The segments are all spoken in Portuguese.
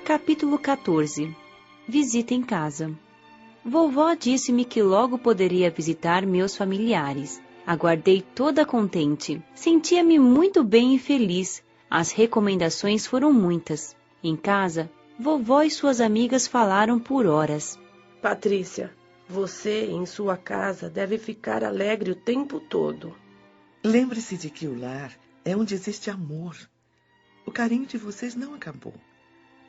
Capítulo 14. Visita em casa. Vovó disse-me que logo poderia visitar meus familiares. Aguardei toda contente. Sentia-me muito bem e feliz. As recomendações foram muitas. Em casa, vovó e suas amigas falaram por horas. Patrícia, você em sua casa deve ficar alegre o tempo todo. Lembre-se de que o lar é onde existe amor. O carinho de vocês não acabou.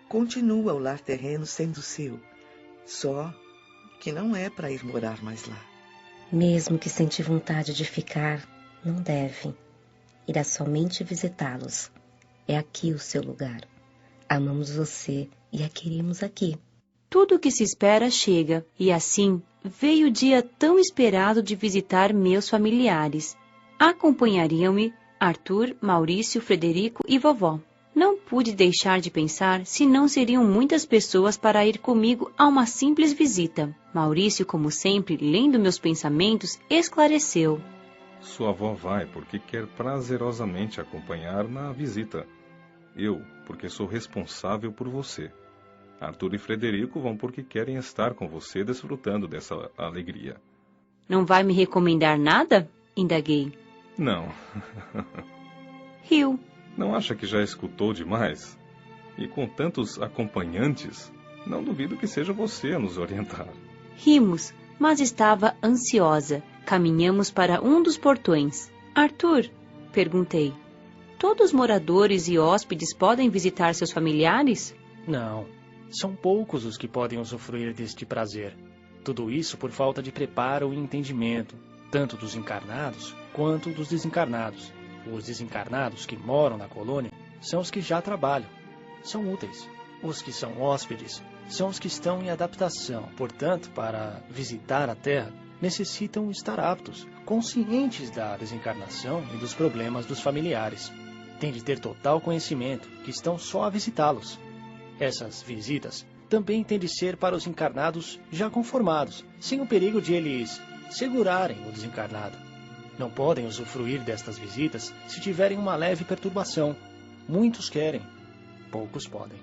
Continua o lar terreno sendo seu. Só que não é para ir morar mais lá. Mesmo que sente vontade de ficar, não deve. Irá somente visitá-los. É aqui o seu lugar. Amamos você e a queremos aqui. Tudo o que se espera chega, e assim veio o dia tão esperado de visitar meus familiares. Acompanhariam-me Arthur, Maurício, Frederico e vovó. Não pude deixar de pensar se não seriam muitas pessoas para ir comigo a uma simples visita. Maurício, como sempre, lendo meus pensamentos, esclareceu. Sua avó vai porque quer prazerosamente acompanhar na visita. Eu, porque sou responsável por você. Arthur e Frederico vão porque querem estar com você desfrutando dessa alegria. Não vai me recomendar nada? Indaguei. Não. Riu. Não acha que já escutou demais? E com tantos acompanhantes, não duvido que seja você a nos orientar. Rimos, mas estava ansiosa. Caminhamos para um dos portões. Arthur, perguntei, todos os moradores e hóspedes podem visitar seus familiares? Não, são poucos os que podem usufruir deste prazer. Tudo isso por falta de preparo e entendimento, tanto dos encarnados quanto dos desencarnados. Os desencarnados que moram na colônia são os que já trabalham, são úteis. Os que são hóspedes são os que estão em adaptação. Portanto, para visitar a Terra, necessitam estar aptos, conscientes da desencarnação e dos problemas dos familiares. Têm de ter total conhecimento que estão só a visitá-los. Essas visitas também têm de ser para os encarnados já conformados, sem o perigo de eles segurarem o desencarnado. Não podem usufruir destas visitas se tiverem uma leve perturbação. Muitos querem, poucos podem.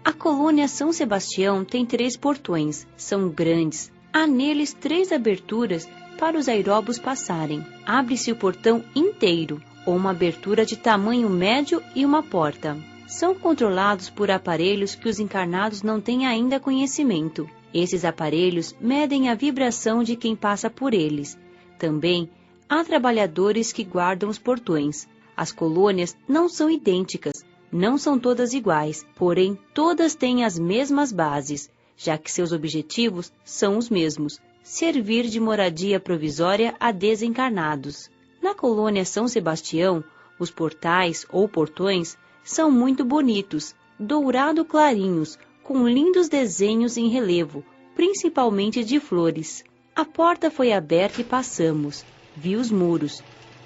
A colônia São Sebastião tem 3 portões, são grandes. Há neles 3 aberturas para os aeróbos passarem. Abre-se o portão inteiro, ou uma abertura de tamanho médio e uma porta. São controlados por aparelhos que os encarnados não têm ainda conhecimento. Esses aparelhos medem a vibração de quem passa por eles. Também há trabalhadores que guardam os portões. As colônias não são idênticas, não são todas iguais, porém todas têm as mesmas bases, já que seus objetivos são os mesmos: servir de moradia provisória a desencarnados. Na colônia São Sebastião, os portais ou portões são muito bonitos, dourado clarinhos, com lindos desenhos em relevo, principalmente de flores. A porta foi aberta e passamos. Vi os muros.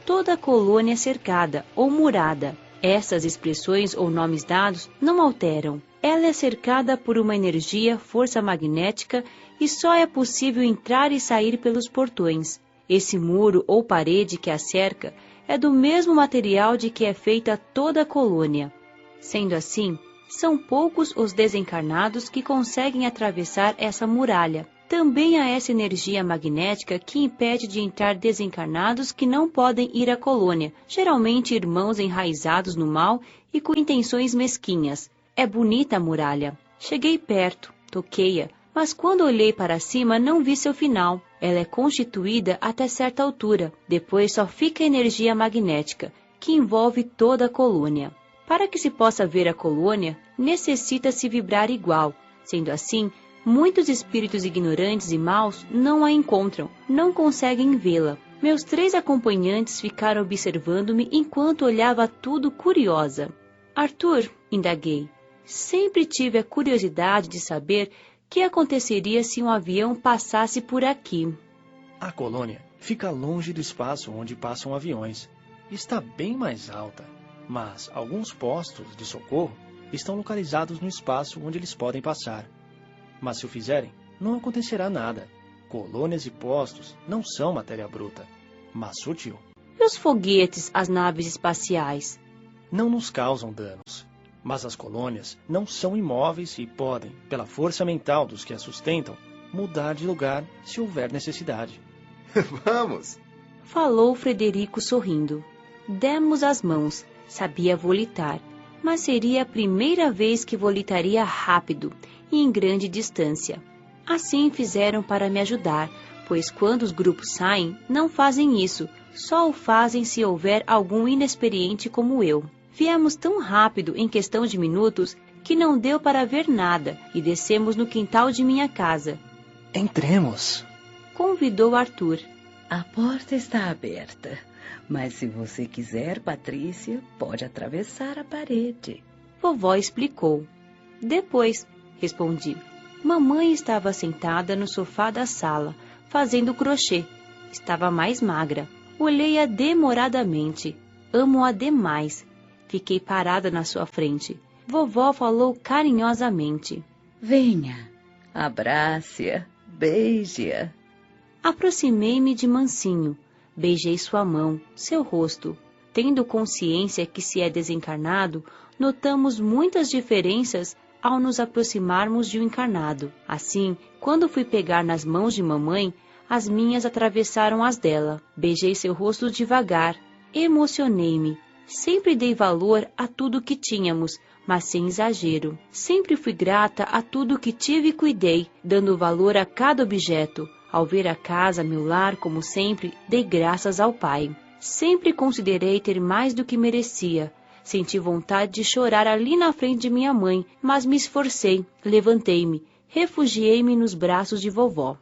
Toda a colônia cercada ou murada. Essas expressões ou nomes dados não alteram. Ela é cercada por uma energia, força magnética, e só é possível entrar e sair pelos portões. Esse muro ou parede que a cerca é do mesmo material de que é feita toda a colônia. Sendo assim, são poucos os desencarnados que conseguem atravessar essa muralha. Também há essa energia magnética que impede de entrar desencarnados que não podem ir à colônia, geralmente irmãos enraizados no mal e com intenções mesquinhas. É bonita a muralha. Cheguei perto, toquei-a, mas quando olhei para cima não vi seu final. Ela é constituída até certa altura, depois só fica a energia magnética, que envolve toda a colônia. Para que se possa ver a colônia, necessita-se vibrar igual. Sendo assim, muitos espíritos ignorantes e maus não a encontram, não conseguem vê-la. Meus 3 acompanhantes ficaram observando-me enquanto olhava tudo curiosa. Arthur, indaguei, sempre tive a curiosidade de saber o que aconteceria se um avião passasse por aqui. A colônia fica longe do espaço onde passam aviões. Está bem mais alta, mas alguns postos de socorro estão localizados no espaço onde eles podem passar. Mas se o fizerem, não acontecerá nada. Colônias e postos não são matéria bruta, mas sutil. E os foguetes, as naves espaciais? Não nos causam danos. Mas as colônias não são imóveis e podem, pela força mental dos que as sustentam, mudar de lugar se houver necessidade. Vamos! Falou Frederico sorrindo. Demos as mãos. Sabia volitar, mas seria a primeira vez que volitaria rápido e em grande distância. Assim fizeram para me ajudar, pois quando os grupos saem, não fazem isso, só o fazem se houver algum inexperiente como eu. Viemos tão rápido, em questão de minutos, que não deu para ver nada e descemos no quintal de minha casa. Entremos! Convidou Arthur. A porta está aberta, mas se você quiser, Patrícia, pode atravessar a parede. Vovó explicou. Depois, respondi. Mamãe estava sentada no sofá da sala, fazendo crochê. Estava mais magra. Olhei-a demoradamente. Amo-a demais. Fiquei parada na sua frente. Vovó falou carinhosamente. Venha, abrace-a, beije-a. Aproximei-me de mansinho. Beijei sua mão, seu rosto. Tendo consciência que se é desencarnado, notamos muitas diferenças ao nos aproximarmos de um encarnado. Assim, quando fui pegar nas mãos de mamãe, as minhas atravessaram as dela. Beijei seu rosto devagar. Emocionei-me. Sempre dei valor a tudo que tínhamos, mas sem exagero. Sempre fui grata a tudo que tive e cuidei, dando valor a cada objeto. Ao ver a casa, meu lar, como sempre, dei graças ao Pai. Sempre considerei ter mais do que merecia. Senti vontade de chorar ali na frente de minha mãe, mas me esforcei, levantei-me, refugiei-me nos braços de vovó.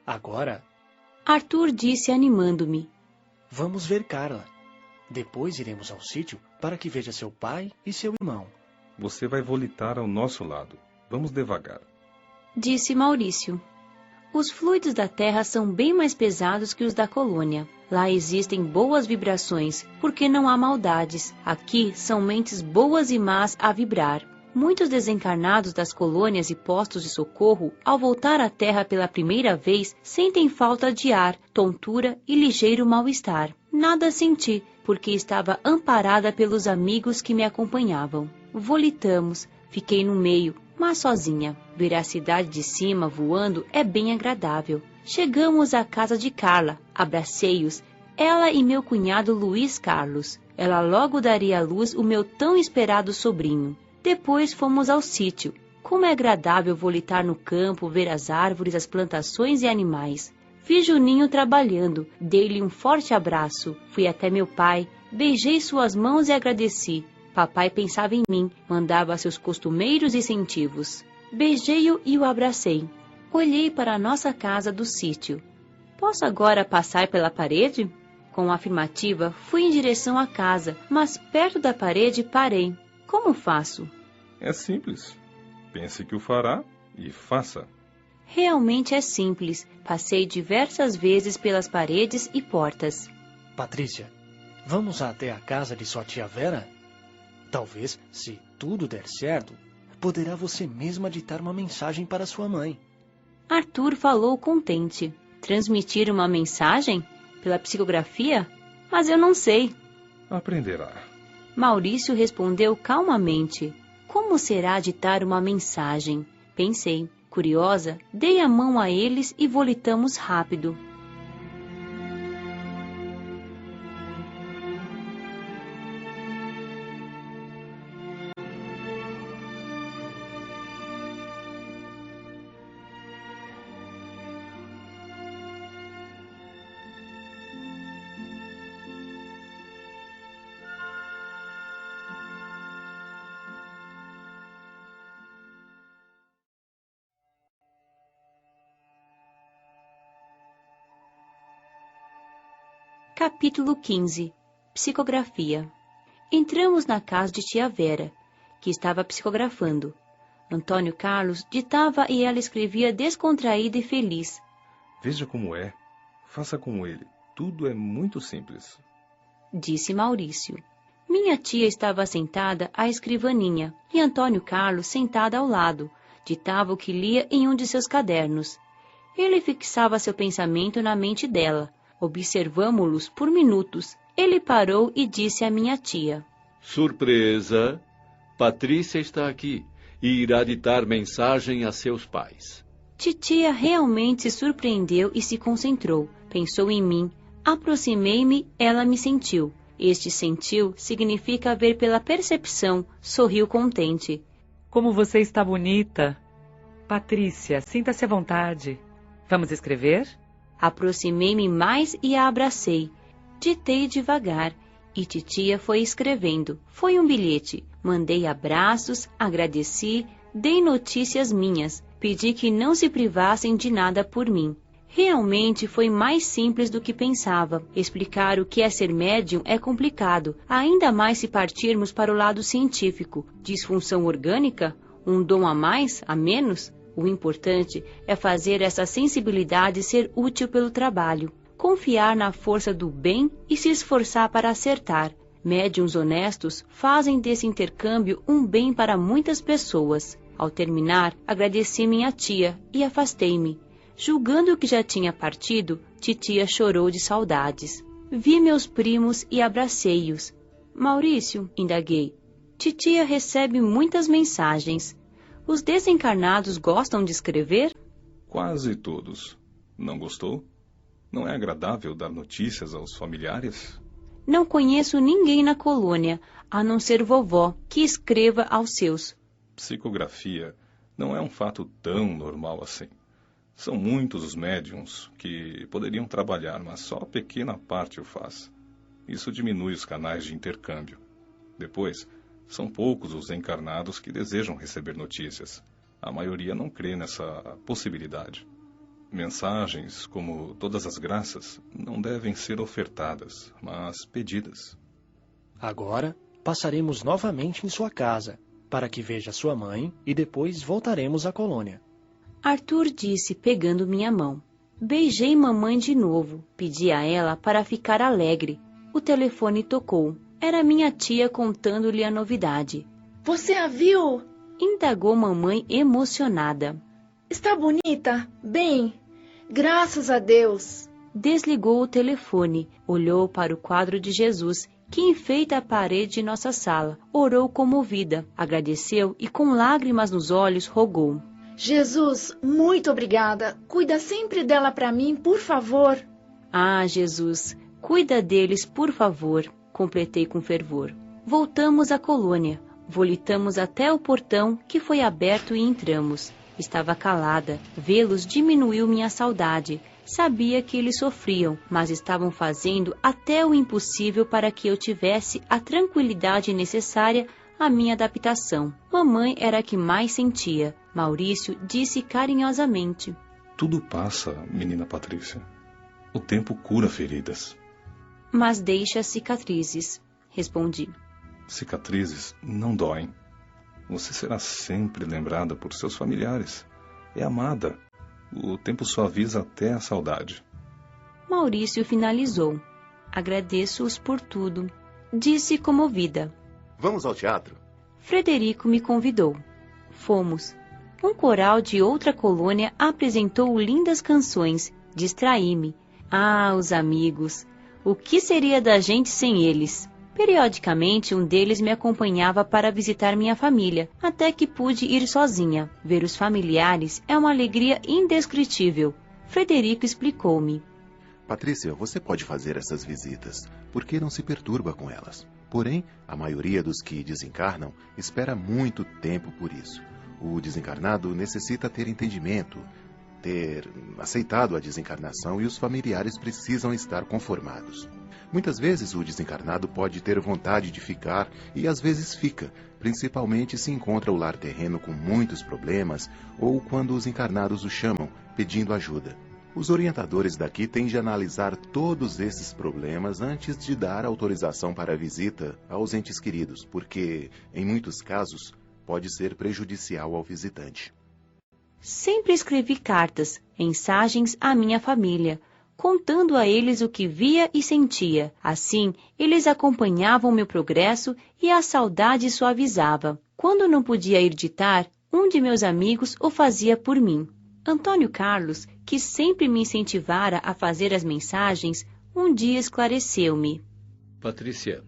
Agora, Arthur disse animando-me. Vamos ver Carla. Depois iremos ao sítio para que veja seu pai e seu irmão. Você vai volitar ao nosso lado. Vamos devagar. Disse Maurício. Os fluidos da Terra são bem mais pesados que os da colônia. Lá existem boas vibrações, porque não há maldades. Aqui são mentes boas e más a vibrar. Muitos desencarnados das colônias e postos de socorro, ao voltar à Terra pela primeira vez, sentem falta de ar, tontura e ligeiro mal-estar. Nada senti, porque estava amparada pelos amigos que me acompanhavam. Volitamos, fiquei no meio, mas sozinha. Ver a cidade de cima voando é bem agradável. Chegamos à casa de Carla, abracei-os, ela e meu cunhado Luiz Carlos. Ela logo daria à luz o meu tão esperado sobrinho. Depois fomos ao sítio. Como é agradável volitar no campo, ver as árvores, as plantações e animais. Vi Juninho trabalhando, dei-lhe um forte abraço. Fui até meu pai, beijei suas mãos e agradeci. Papai pensava em mim, mandava seus costumeiros incentivos. Beijei-o e o abracei. Olhei para a nossa casa do sítio. Posso agora passar pela parede? Com afirmativa, fui em direção à casa, mas perto da parede parei. Como faço? É simples. Pense que o fará e faça. Realmente é simples. Passei diversas vezes pelas paredes e portas. Patrícia, vamos até a casa de sua tia Vera? Talvez, se tudo der certo, poderá você mesma ditar uma mensagem para sua mãe. Arthur falou contente. Transmitir uma mensagem? Pela psicografia? Mas eu não sei. Aprenderá. Maurício respondeu calmamente. Como será ditar uma mensagem? Pensei. Curiosa, dei a mão a eles e volitamos rápido. Capítulo 15. Psicografia. Entramos na casa de tia Vera, que estava psicografando. Antônio Carlos ditava e ela escrevia descontraída e feliz. Veja como é. Faça como ele. Tudo é muito simples. Disse Maurício. Minha tia estava sentada à escrivaninha e Antônio Carlos sentado ao lado. Ditava o que lia em um de seus cadernos. Ele fixava seu pensamento na mente dela. Observamo-los por minutos. Ele parou e disse à minha tia. Surpresa! Patrícia está aqui e irá ditar mensagem a seus pais. Titia realmente se surpreendeu e se concentrou. Pensou em mim. Aproximei-me, ela me sentiu. Este sentiu significa ver pela percepção. Sorriu contente. Como você está bonita. Patrícia, sinta-se à vontade. Vamos escrever? Aproximei-me mais e a abracei. Ditei devagar e titia foi escrevendo. Foi um bilhete. Mandei abraços, agradeci, dei notícias minhas. Pedi que não se privassem de nada por mim. Realmente foi mais simples do que pensava. Explicar o que é ser médium é complicado, ainda mais se partirmos para o lado científico. Disfunção orgânica? Um dom a mais, a menos? O importante é fazer essa sensibilidade ser útil pelo trabalho, confiar na força do bem e se esforçar para acertar. Médiuns honestos fazem desse intercâmbio um bem para muitas pessoas. Ao terminar, agradeci minha tia e afastei-me. Julgando que já tinha partido, titia chorou de saudades. Vi meus primos e abracei-os. Maurício, indaguei, titia recebe muitas mensagens. Os desencarnados gostam de escrever? Quase todos. Não gostou? Não é agradável dar notícias aos familiares? Não conheço ninguém na colônia, a não ser vovó, que escreva aos seus. Psicografia não é um fato tão normal assim. São muitos os médiums que poderiam trabalhar, mas só pequena parte o faz. Isso diminui os canais de intercâmbio. Depois, são poucos os encarnados que desejam receber notícias. A maioria não crê nessa possibilidade. Mensagens, como todas as graças, não devem ser ofertadas, mas pedidas. Agora, passaremos novamente em sua casa, para que veja sua mãe e depois voltaremos à colônia. Arthur disse, pegando minha mão. Beijei mamãe de novo. Pedi a ela para ficar alegre. O telefone tocou. Era minha tia contando-lhe a novidade. Você a viu? Indagou mamãe emocionada. Está bonita? Bem, graças a Deus. Desligou o telefone, olhou para o quadro de Jesus, que enfeita a parede de nossa sala. Orou comovida, agradeceu e com lágrimas nos olhos rogou. Jesus, muito obrigada. Cuida sempre dela para mim, por favor. Ah, Jesus, cuida deles, por favor, completei com fervor. Voltamos à colônia. Volitamos até o portão, que foi aberto e entramos. Estava calada. Vê-los diminuiu minha saudade. Sabia que eles sofriam, mas estavam fazendo até o impossível para que eu tivesse a tranquilidade necessária à minha adaptação. Mamãe era a que mais sentia. Maurício disse carinhosamente. Tudo passa, menina Patrícia. O tempo cura feridas. Mas deixa cicatrizes, respondi. Cicatrizes não doem. Você será sempre lembrada por seus familiares. É amada. O tempo suaviza até a saudade. Maurício finalizou. Agradeço-os por tudo. Disse comovida. Vamos ao teatro? Frederico me convidou. Fomos. Um coral de outra colônia apresentou lindas canções. Distraí-me. Ah, os amigos! O que seria da gente sem eles? Periodicamente, um deles me acompanhava para visitar minha família, até que pude ir sozinha. Ver os familiares é uma alegria indescritível. Frederico explicou-me. Patrícia, você pode fazer essas visitas, porque não se perturba com elas. Porém, a maioria dos que desencarnam espera muito tempo por isso. O desencarnado necessita ter entendimento, ter aceitado a desencarnação e os familiares precisam estar conformados. Muitas vezes o desencarnado pode ter vontade de ficar e às vezes fica, principalmente se encontra o lar terreno com muitos problemas ou quando os encarnados o chamam pedindo ajuda. Os orientadores daqui têm de analisar todos esses problemas antes de dar autorização para a visita aos entes queridos, porque, em muitos casos, pode ser prejudicial ao visitante. Sempre escrevi cartas, mensagens à minha família, contando a eles o que via e sentia. Assim, eles acompanhavam meu progresso e a saudade suavizava. Quando não podia ir ditar, um de meus amigos o fazia por mim. Antônio Carlos, que sempre me incentivara a fazer as mensagens, um dia esclareceu-me. Patrícia,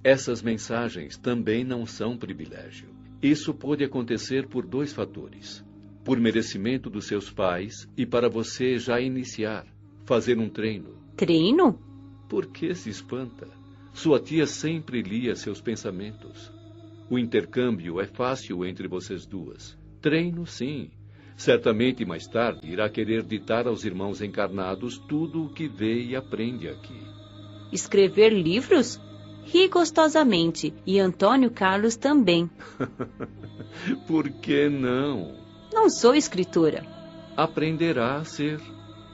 Essas mensagens também não são privilégio. Isso pode acontecer por 2 fatores. Por merecimento dos seus pais e para você já iniciar, fazer um treino. Treino? Por que se espanta? Sua tia sempre lia seus pensamentos. O intercâmbio é fácil entre vocês duas. Treino, sim. Certamente mais tarde irá querer ditar aos irmãos encarnados tudo o que vê e aprende aqui. Escrever livros? Ri gostosamente, e Antônio Carlos também. Por que não? Não sou escritora. Aprenderá a ser.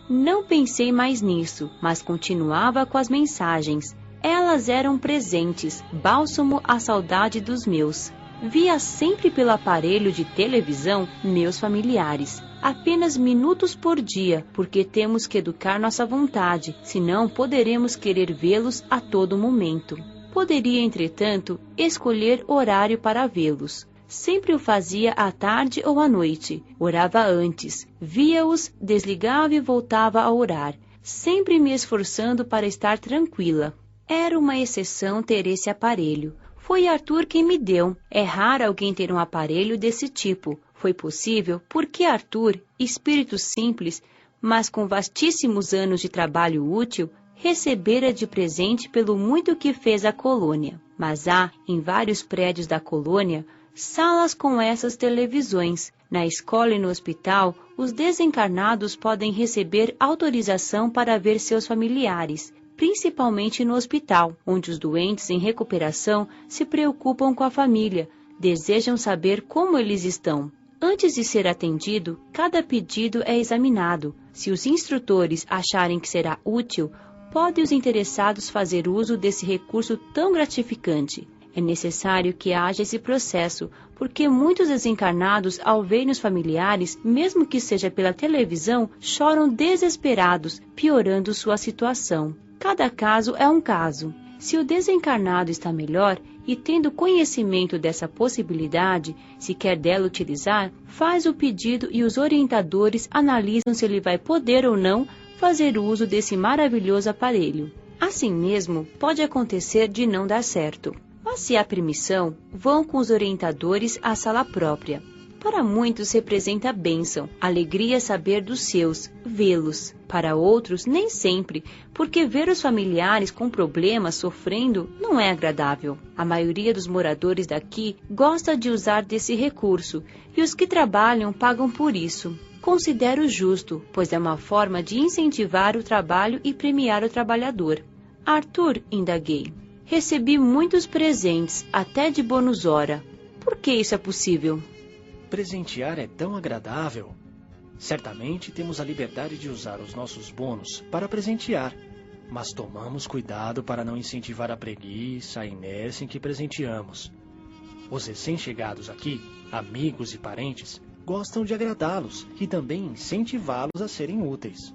Não pensei mais nisso, mas continuava com as mensagens. Elas eram presentes, bálsamo à saudade dos meus. Via sempre pelo aparelho de televisão meus familiares. Apenas minutos por dia, porque temos que educar nossa vontade, senão poderemos querer vê-los a todo momento. Poderia, entretanto, escolher horário para vê-los. Sempre o fazia à tarde ou à noite. Orava antes, via-os, desligava e voltava a orar, sempre me esforçando para estar tranquila. Era uma exceção ter esse aparelho. Foi Arthur quem me deu. É raro alguém ter um aparelho desse tipo. Foi possível porque Arthur, espírito simples, mas com vastíssimos anos de trabalho útil, recebera de presente pelo muito que fez à colônia. Mas há, em vários prédios da colônia, salas com essas televisões. Na escola e no hospital, os desencarnados podem receber autorização para ver seus familiares, principalmente no hospital, onde os doentes em recuperação se preocupam com a família, desejam saber como eles estão. Antes de ser atendido, cada pedido é examinado. Se os instrutores acharem que será útil, podem os interessados fazer uso desse recurso tão gratificante. É necessário que haja esse processo, porque muitos desencarnados, ao verem os familiares, mesmo que seja pela televisão, choram desesperados, piorando sua situação. Cada caso é um caso. Se o desencarnado está melhor e tendo conhecimento dessa possibilidade, se quer dela utilizar, faz o pedido e os orientadores analisam se ele vai poder ou não fazer uso desse maravilhoso aparelho. Assim mesmo, pode acontecer de não dar certo. Mas se há permissão, vão com os orientadores à sala própria. Para muitos representa bênção, alegria saber dos seus, vê-los. Para outros, nem sempre, porque ver os familiares com problemas sofrendo não é agradável. A maioria dos moradores daqui gosta de usar desse recurso, e os que trabalham pagam por isso. Considero justo, pois é uma forma de incentivar o trabalho e premiar o trabalhador. Arthur, indaguei. Recebi muitos presentes, até de bônus hora. Por que isso é possível? Presentear é tão agradável. Certamente temos a liberdade de usar os nossos bônus para presentear, mas tomamos cuidado para não incentivar a preguiça, a inércia em que presenteamos. Os recém-chegados aqui, amigos e parentes, gostam de agradá-los e também incentivá-los a serem úteis.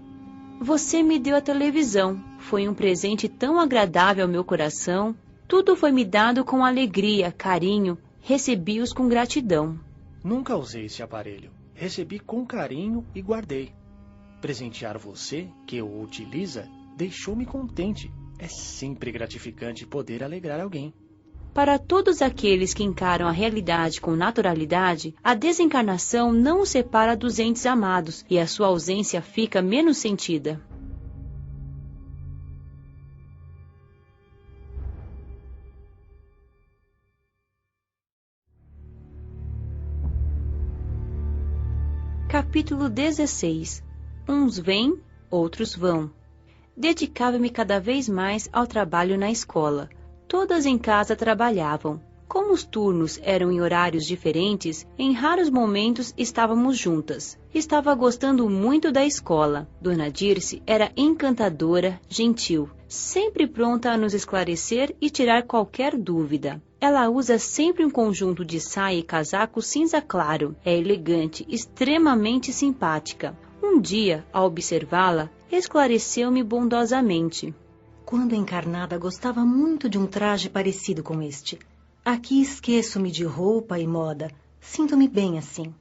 Você me deu a televisão. Foi um presente tão agradável ao meu coração. Tudo foi me dado com alegria, carinho. Recebi-os com gratidão. Nunca usei esse aparelho. Recebi com carinho e guardei. Presentear você, que o utiliza, deixou-me contente. É sempre gratificante poder alegrar alguém. Para todos aqueles que encaram a realidade com naturalidade, a desencarnação não os separa dos entes amados e a sua ausência fica menos sentida. Capítulo 16. Uns vêm, outros vão. Dedicava-me cada vez mais ao trabalho na escola. Todas em casa trabalhavam. Como os turnos eram em horários diferentes, em raros momentos estávamos juntas. Estava gostando muito da escola. Dona Dirce era encantadora, gentil, sempre pronta a nos esclarecer e tirar qualquer dúvida. Ela usa sempre um conjunto de saia e casaco cinza claro. É elegante, extremamente simpática. Um dia, ao observá-la, esclareceu-me bondosamente. Quando encarnada, gostava muito de um traje parecido com este. Aqui esqueço-me de roupa e moda. Sinto-me bem assim.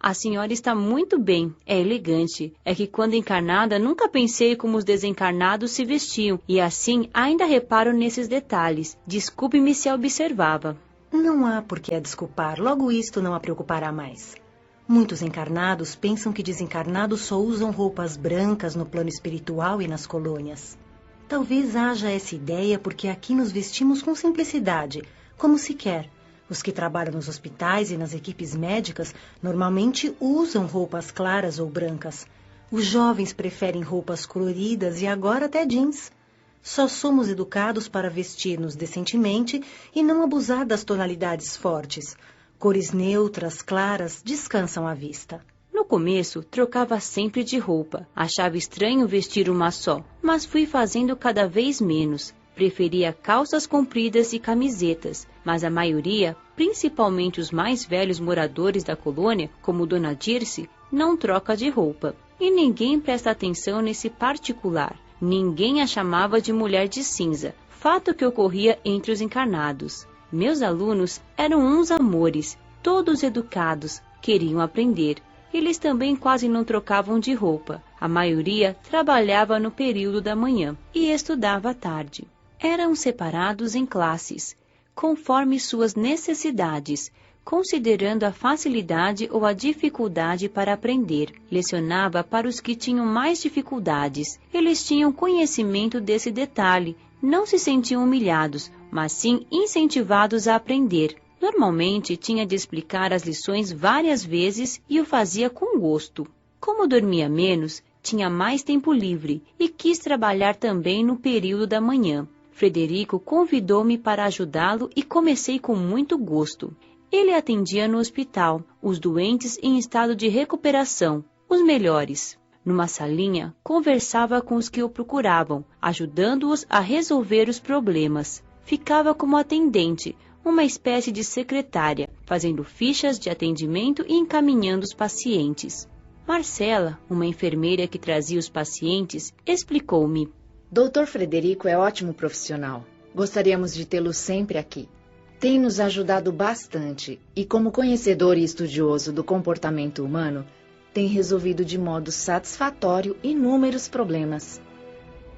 A senhora está muito bem, é elegante. É que quando encarnada nunca pensei como os desencarnados se vestiam, e assim ainda reparo nesses detalhes. Desculpe-me se a observava. Não há por que a desculpar, logo isto não a preocupará mais. Muitos encarnados pensam que desencarnados só usam roupas brancas no plano espiritual e nas colônias. Talvez haja essa ideia porque aqui nos vestimos com simplicidade, como se quer. Os que trabalham nos hospitais e nas equipes médicas normalmente usam roupas claras ou brancas. Os jovens preferem roupas coloridas e agora até jeans. Só somos educados para vestir-nos decentemente e não abusar das tonalidades fortes. Cores neutras, claras, descansam a vista. No começo, trocava sempre de roupa. Achava estranho vestir uma só, mas fui fazendo cada vez menos. Preferia calças compridas e camisetas, mas a maioria, principalmente os mais velhos moradores da colônia, como Dona Dirce, não troca de roupa. E ninguém presta atenção nesse particular. Ninguém a chamava de mulher de cinza, fato que ocorria entre os encarnados. Meus alunos eram uns amores, todos educados, queriam aprender. Eles também quase não trocavam de roupa. A maioria trabalhava no período da manhã e estudava à tarde. Eram separados em classes, conforme suas necessidades, considerando a facilidade ou a dificuldade para aprender. Lecionava para os que tinham mais dificuldades. Eles tinham conhecimento desse detalhe, não se sentiam humilhados, mas sim incentivados a aprender. Normalmente tinha de explicar as lições várias vezes e o fazia com gosto. Como dormia menos, tinha mais tempo livre e quis trabalhar também no período da manhã. Frederico convidou-me para ajudá-lo e comecei com muito gosto. Ele atendia no hospital, os doentes em estado de recuperação, os melhores. Numa salinha, conversava com os que o procuravam, ajudando-os a resolver os problemas. Ficava como atendente, uma espécie de secretária, fazendo fichas de atendimento e encaminhando os pacientes. Marcela, uma enfermeira que trazia os pacientes, explicou-me. Dr. Frederico é ótimo profissional. Gostaríamos de tê-lo sempre aqui. Tem nos ajudado bastante e, como conhecedor e estudioso do comportamento humano, tem resolvido de modo satisfatório inúmeros problemas.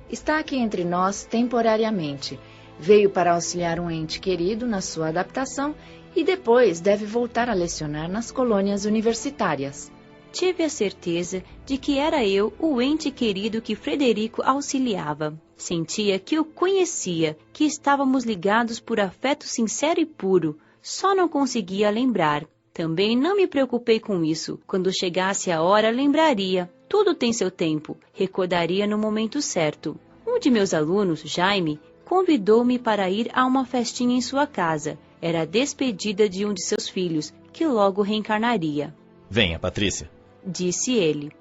Está aqui entre nós temporariamente. Veio para auxiliar um ente querido na sua adaptação e depois deve voltar a lecionar nas colônias universitárias. Tive a certeza de que era eu o ente querido que Frederico auxiliava. Sentia que o conhecia, que estávamos ligados por afeto sincero e puro. Só não conseguia lembrar. Também não me preocupei com isso. Quando chegasse a hora, lembraria. Tudo tem seu tempo. Recordaria no momento certo. Um de meus alunos, Jaime, convidou-me para ir a uma festinha em sua casa. Era a despedida de um de seus filhos, que logo reencarnaria. Venha, Patrícia, disse ele.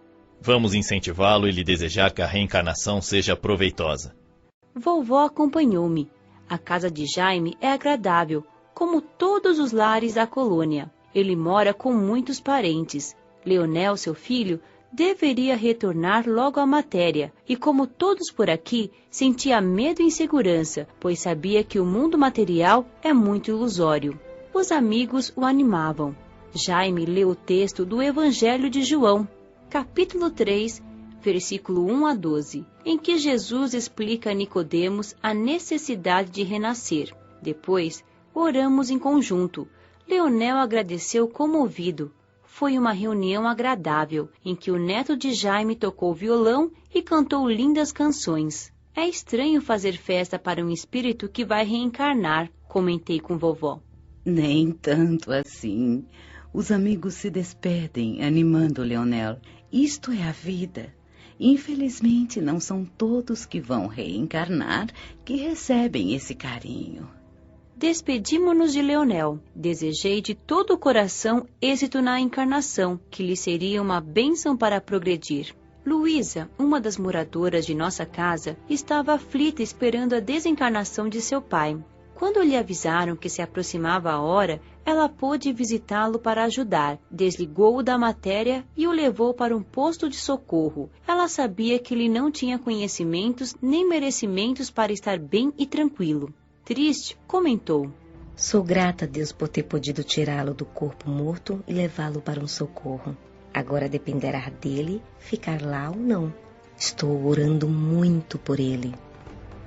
Vamos incentivá-lo e lhe desejar que a reencarnação seja proveitosa. Vovó acompanhou-me. A casa de Jaime é agradável, como todos os lares da colônia. Ele mora com muitos parentes. Leonel, seu filho, deveria retornar logo à matéria, e como todos por aqui, sentia medo e insegurança, pois sabia que o mundo material é muito ilusório. Os amigos o animavam. Jaime leu o texto do Evangelho de João, capítulo 3, versículo 1 a 12, em que Jesus explica a Nicodemos a necessidade de renascer. Depois, oramos em conjunto. Leonel agradeceu comovido. Foi uma reunião agradável, em que o neto de Jaime tocou violão e cantou lindas canções. É estranho fazer festa para um espírito que vai reencarnar, comentei com vovó. Nem tanto assim. Os amigos se despedem, animando Leonel. Isto é a vida. Infelizmente, não são todos que vão reencarnar que recebem esse carinho. Despedimo-nos de Leonel. Desejei de todo o coração êxito na encarnação, que lhe seria uma bênção para progredir. Luísa, uma das moradoras de nossa casa, estava aflita esperando a desencarnação de seu pai. Quando lhe avisaram que se aproximava a hora, ela pôde visitá-lo para ajudar. Desligou-o da matéria e o levou para um posto de socorro. Ela sabia que ele não tinha conhecimentos nem merecimentos para estar bem e tranquilo. Triste, comentou. Sou grata a Deus por ter podido tirá-lo do corpo morto e levá-lo para um socorro. Agora dependerá dele ficar lá ou não. Estou orando muito por ele.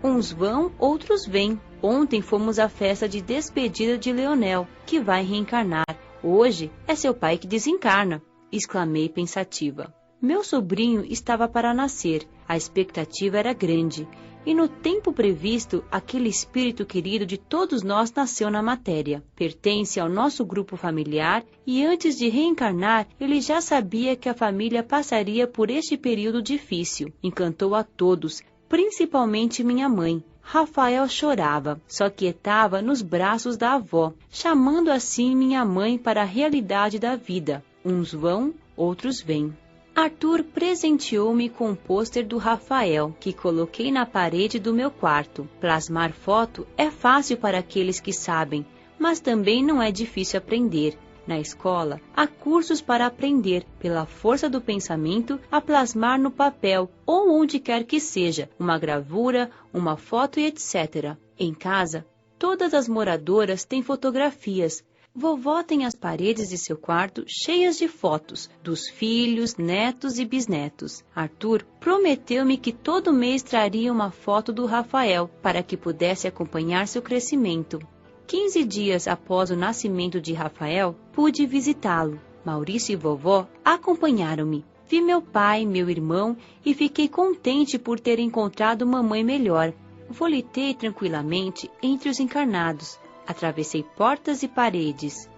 Uns vão, outros vêm. Ontem fomos à festa de despedida de Leonel, que vai reencarnar. Hoje é seu pai que desencarna, exclamei pensativa. Meu sobrinho estava para nascer, a expectativa era grande, e no tempo previsto, aquele espírito querido de todos nós nasceu na matéria. Pertence ao nosso grupo familiar e antes de reencarnar, ele já sabia que a família passaria por este período difícil. Encantou a todos, principalmente minha mãe. Rafael chorava, só quietava nos braços da avó, chamando assim minha mãe para a realidade da vida. Uns vão, outros vêm. Arthur presenteou-me com um pôster do Rafael, que coloquei na parede do meu quarto. Plasmar foto é fácil para aqueles que sabem, mas também não é difícil aprender. Na escola, há cursos para aprender, pela força do pensamento, a plasmar no papel ou onde quer que seja, uma gravura, uma foto e etc. Em casa, todas as moradoras têm fotografias. Vovó tem as paredes de seu quarto cheias de fotos, dos filhos, netos e bisnetos. Arthur prometeu-me que todo mês traria uma foto do Rafael, para que pudesse acompanhar seu crescimento. 15 dias após o nascimento de Rafael, pude visitá-lo. Maurício e vovó acompanharam-me. Vi meu pai, meu irmão e fiquei contente por ter encontrado mamãe melhor. Volitei tranquilamente entre os encarnados. Atravessei portas e paredes.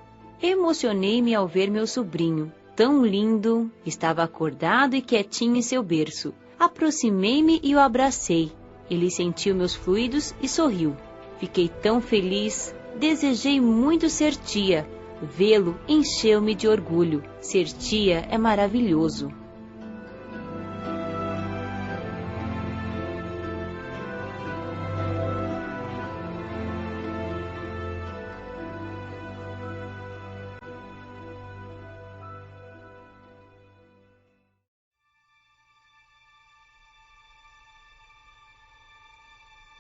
Emocionei-me ao ver meu sobrinho. Tão lindo! Estava acordado e quietinho em seu berço. Aproximei-me e o abracei. Ele sentiu meus fluidos e sorriu. Fiquei tão feliz. Desejei muito ser tia. Vê-lo encheu-me de orgulho. Ser tia é maravilhoso.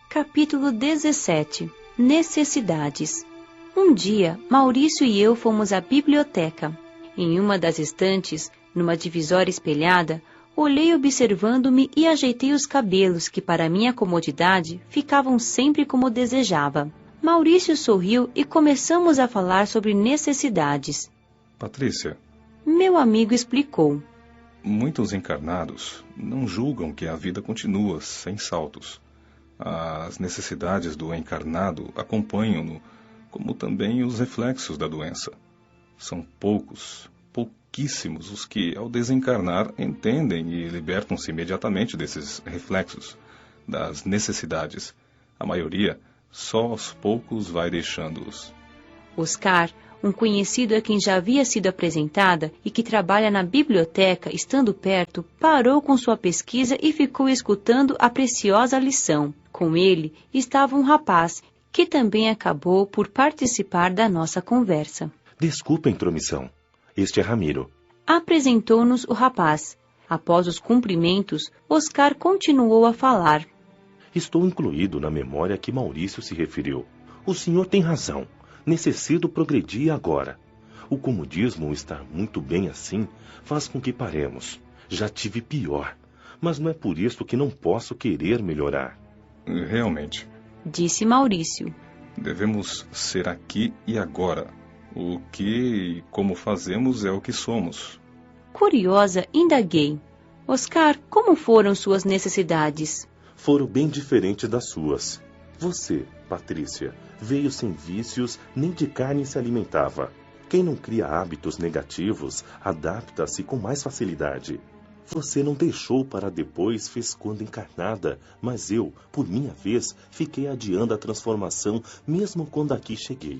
Capítulo 17. Necessidades. Um dia, Maurício e eu fomos à biblioteca. Em uma das estantes, numa divisória espelhada, olhei observando-me e ajeitei os cabelos que, para minha comodidade, ficavam sempre como desejava. Maurício sorriu e começamos a falar sobre necessidades. Patrícia. Meu amigo explicou. Muitos encarnados não julgam que a vida continua sem saltos. As necessidades do encarnado acompanham-no, como também os reflexos da doença. São pouquíssimos os que, ao desencarnar, entendem e libertam-se imediatamente desses reflexos, das necessidades. A maioria, só aos poucos, vai deixando-os. Oscar, um conhecido a quem já havia sido apresentada e que trabalha na biblioteca, estando perto, parou com sua pesquisa e ficou escutando a preciosa lição. Com ele estava um rapaz, que também acabou por participar da nossa conversa. Desculpa a intromissão. Este é Ramiro. Apresentou-nos o rapaz. Após os cumprimentos, Oscar continuou a falar. Estou incluído na memória que Maurício se referiu. O senhor tem razão. Necessito progredir agora. O comodismo estar muito bem assim faz com que paremos. Já tive pior, mas não é por isso que não posso querer melhorar. Realmente. Disse Maurício. Devemos ser aqui e agora. O que e como fazemos é o que somos. Curiosa, indaguei. Oscar, como foram suas necessidades? Foram bem diferentes das suas. Você, Patrícia, veio sem vícios, nem de carne se alimentava. Quem não cria hábitos negativos, adapta-se com mais facilidade. Você não deixou para depois, fez quando encarnada, mas eu, por minha vez, fiquei adiando a transformação mesmo quando aqui cheguei.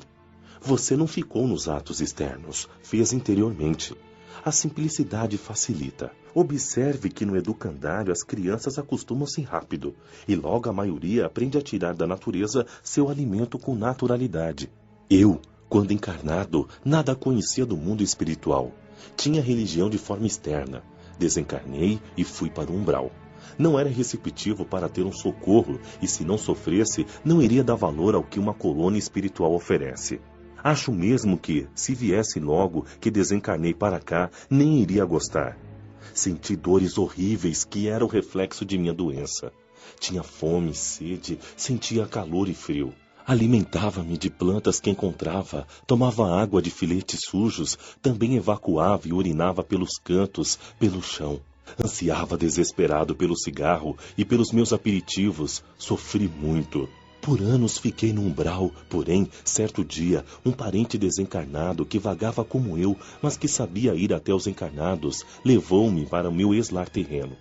Você não ficou nos atos externos, fez interiormente. A simplicidade facilita. Observe que no educandário as crianças acostumam-se rápido, e logo a maioria aprende a tirar da natureza seu alimento com naturalidade. Eu, quando encarnado, nada conhecia do mundo espiritual. Tinha religião de forma externa. Desencarnei e fui para o umbral. Não era receptivo para ter um socorro e, se não sofresse, não iria dar valor ao que uma colônia espiritual oferece. Acho mesmo que, se viesse logo que desencarnei para cá, nem iria gostar. Senti dores horríveis que eram o reflexo de minha doença. Tinha fome, sede, sentia calor e frio. Alimentava-me de plantas que encontrava, tomava água de filetes sujos, também evacuava e urinava pelos cantos, pelo chão. Ansiava desesperado pelo cigarro e pelos meus aperitivos. Sofri muito. Por anos fiquei no umbral, porém, certo dia, um parente desencarnado que vagava como eu, mas que sabia ir até os encarnados, levou-me para o meu ex-lar terreno.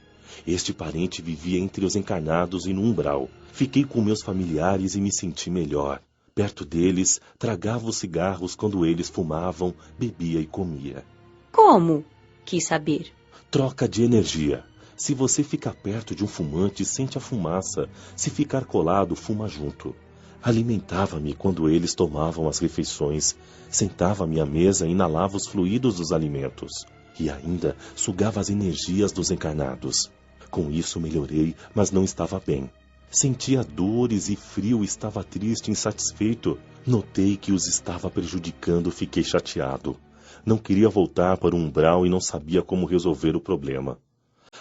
Este parente vivia entre os encarnados e no umbral. Fiquei com meus familiares e me senti melhor. Perto deles, tragava os cigarros quando eles fumavam, bebia e comia. Como? Quis saber. Troca de energia. Se você ficar perto de um fumante, sente a fumaça. Se ficar colado, fuma junto. Alimentava-me quando eles tomavam as refeições. Sentava-me à mesa e inalava os fluidos dos alimentos. E ainda sugava as energias dos encarnados. Com isso melhorei, mas não estava bem. Sentia dores e frio, estava triste e insatisfeito. Notei que os estava prejudicando, fiquei chateado. Não queria voltar para o umbral e não sabia como resolver o problema.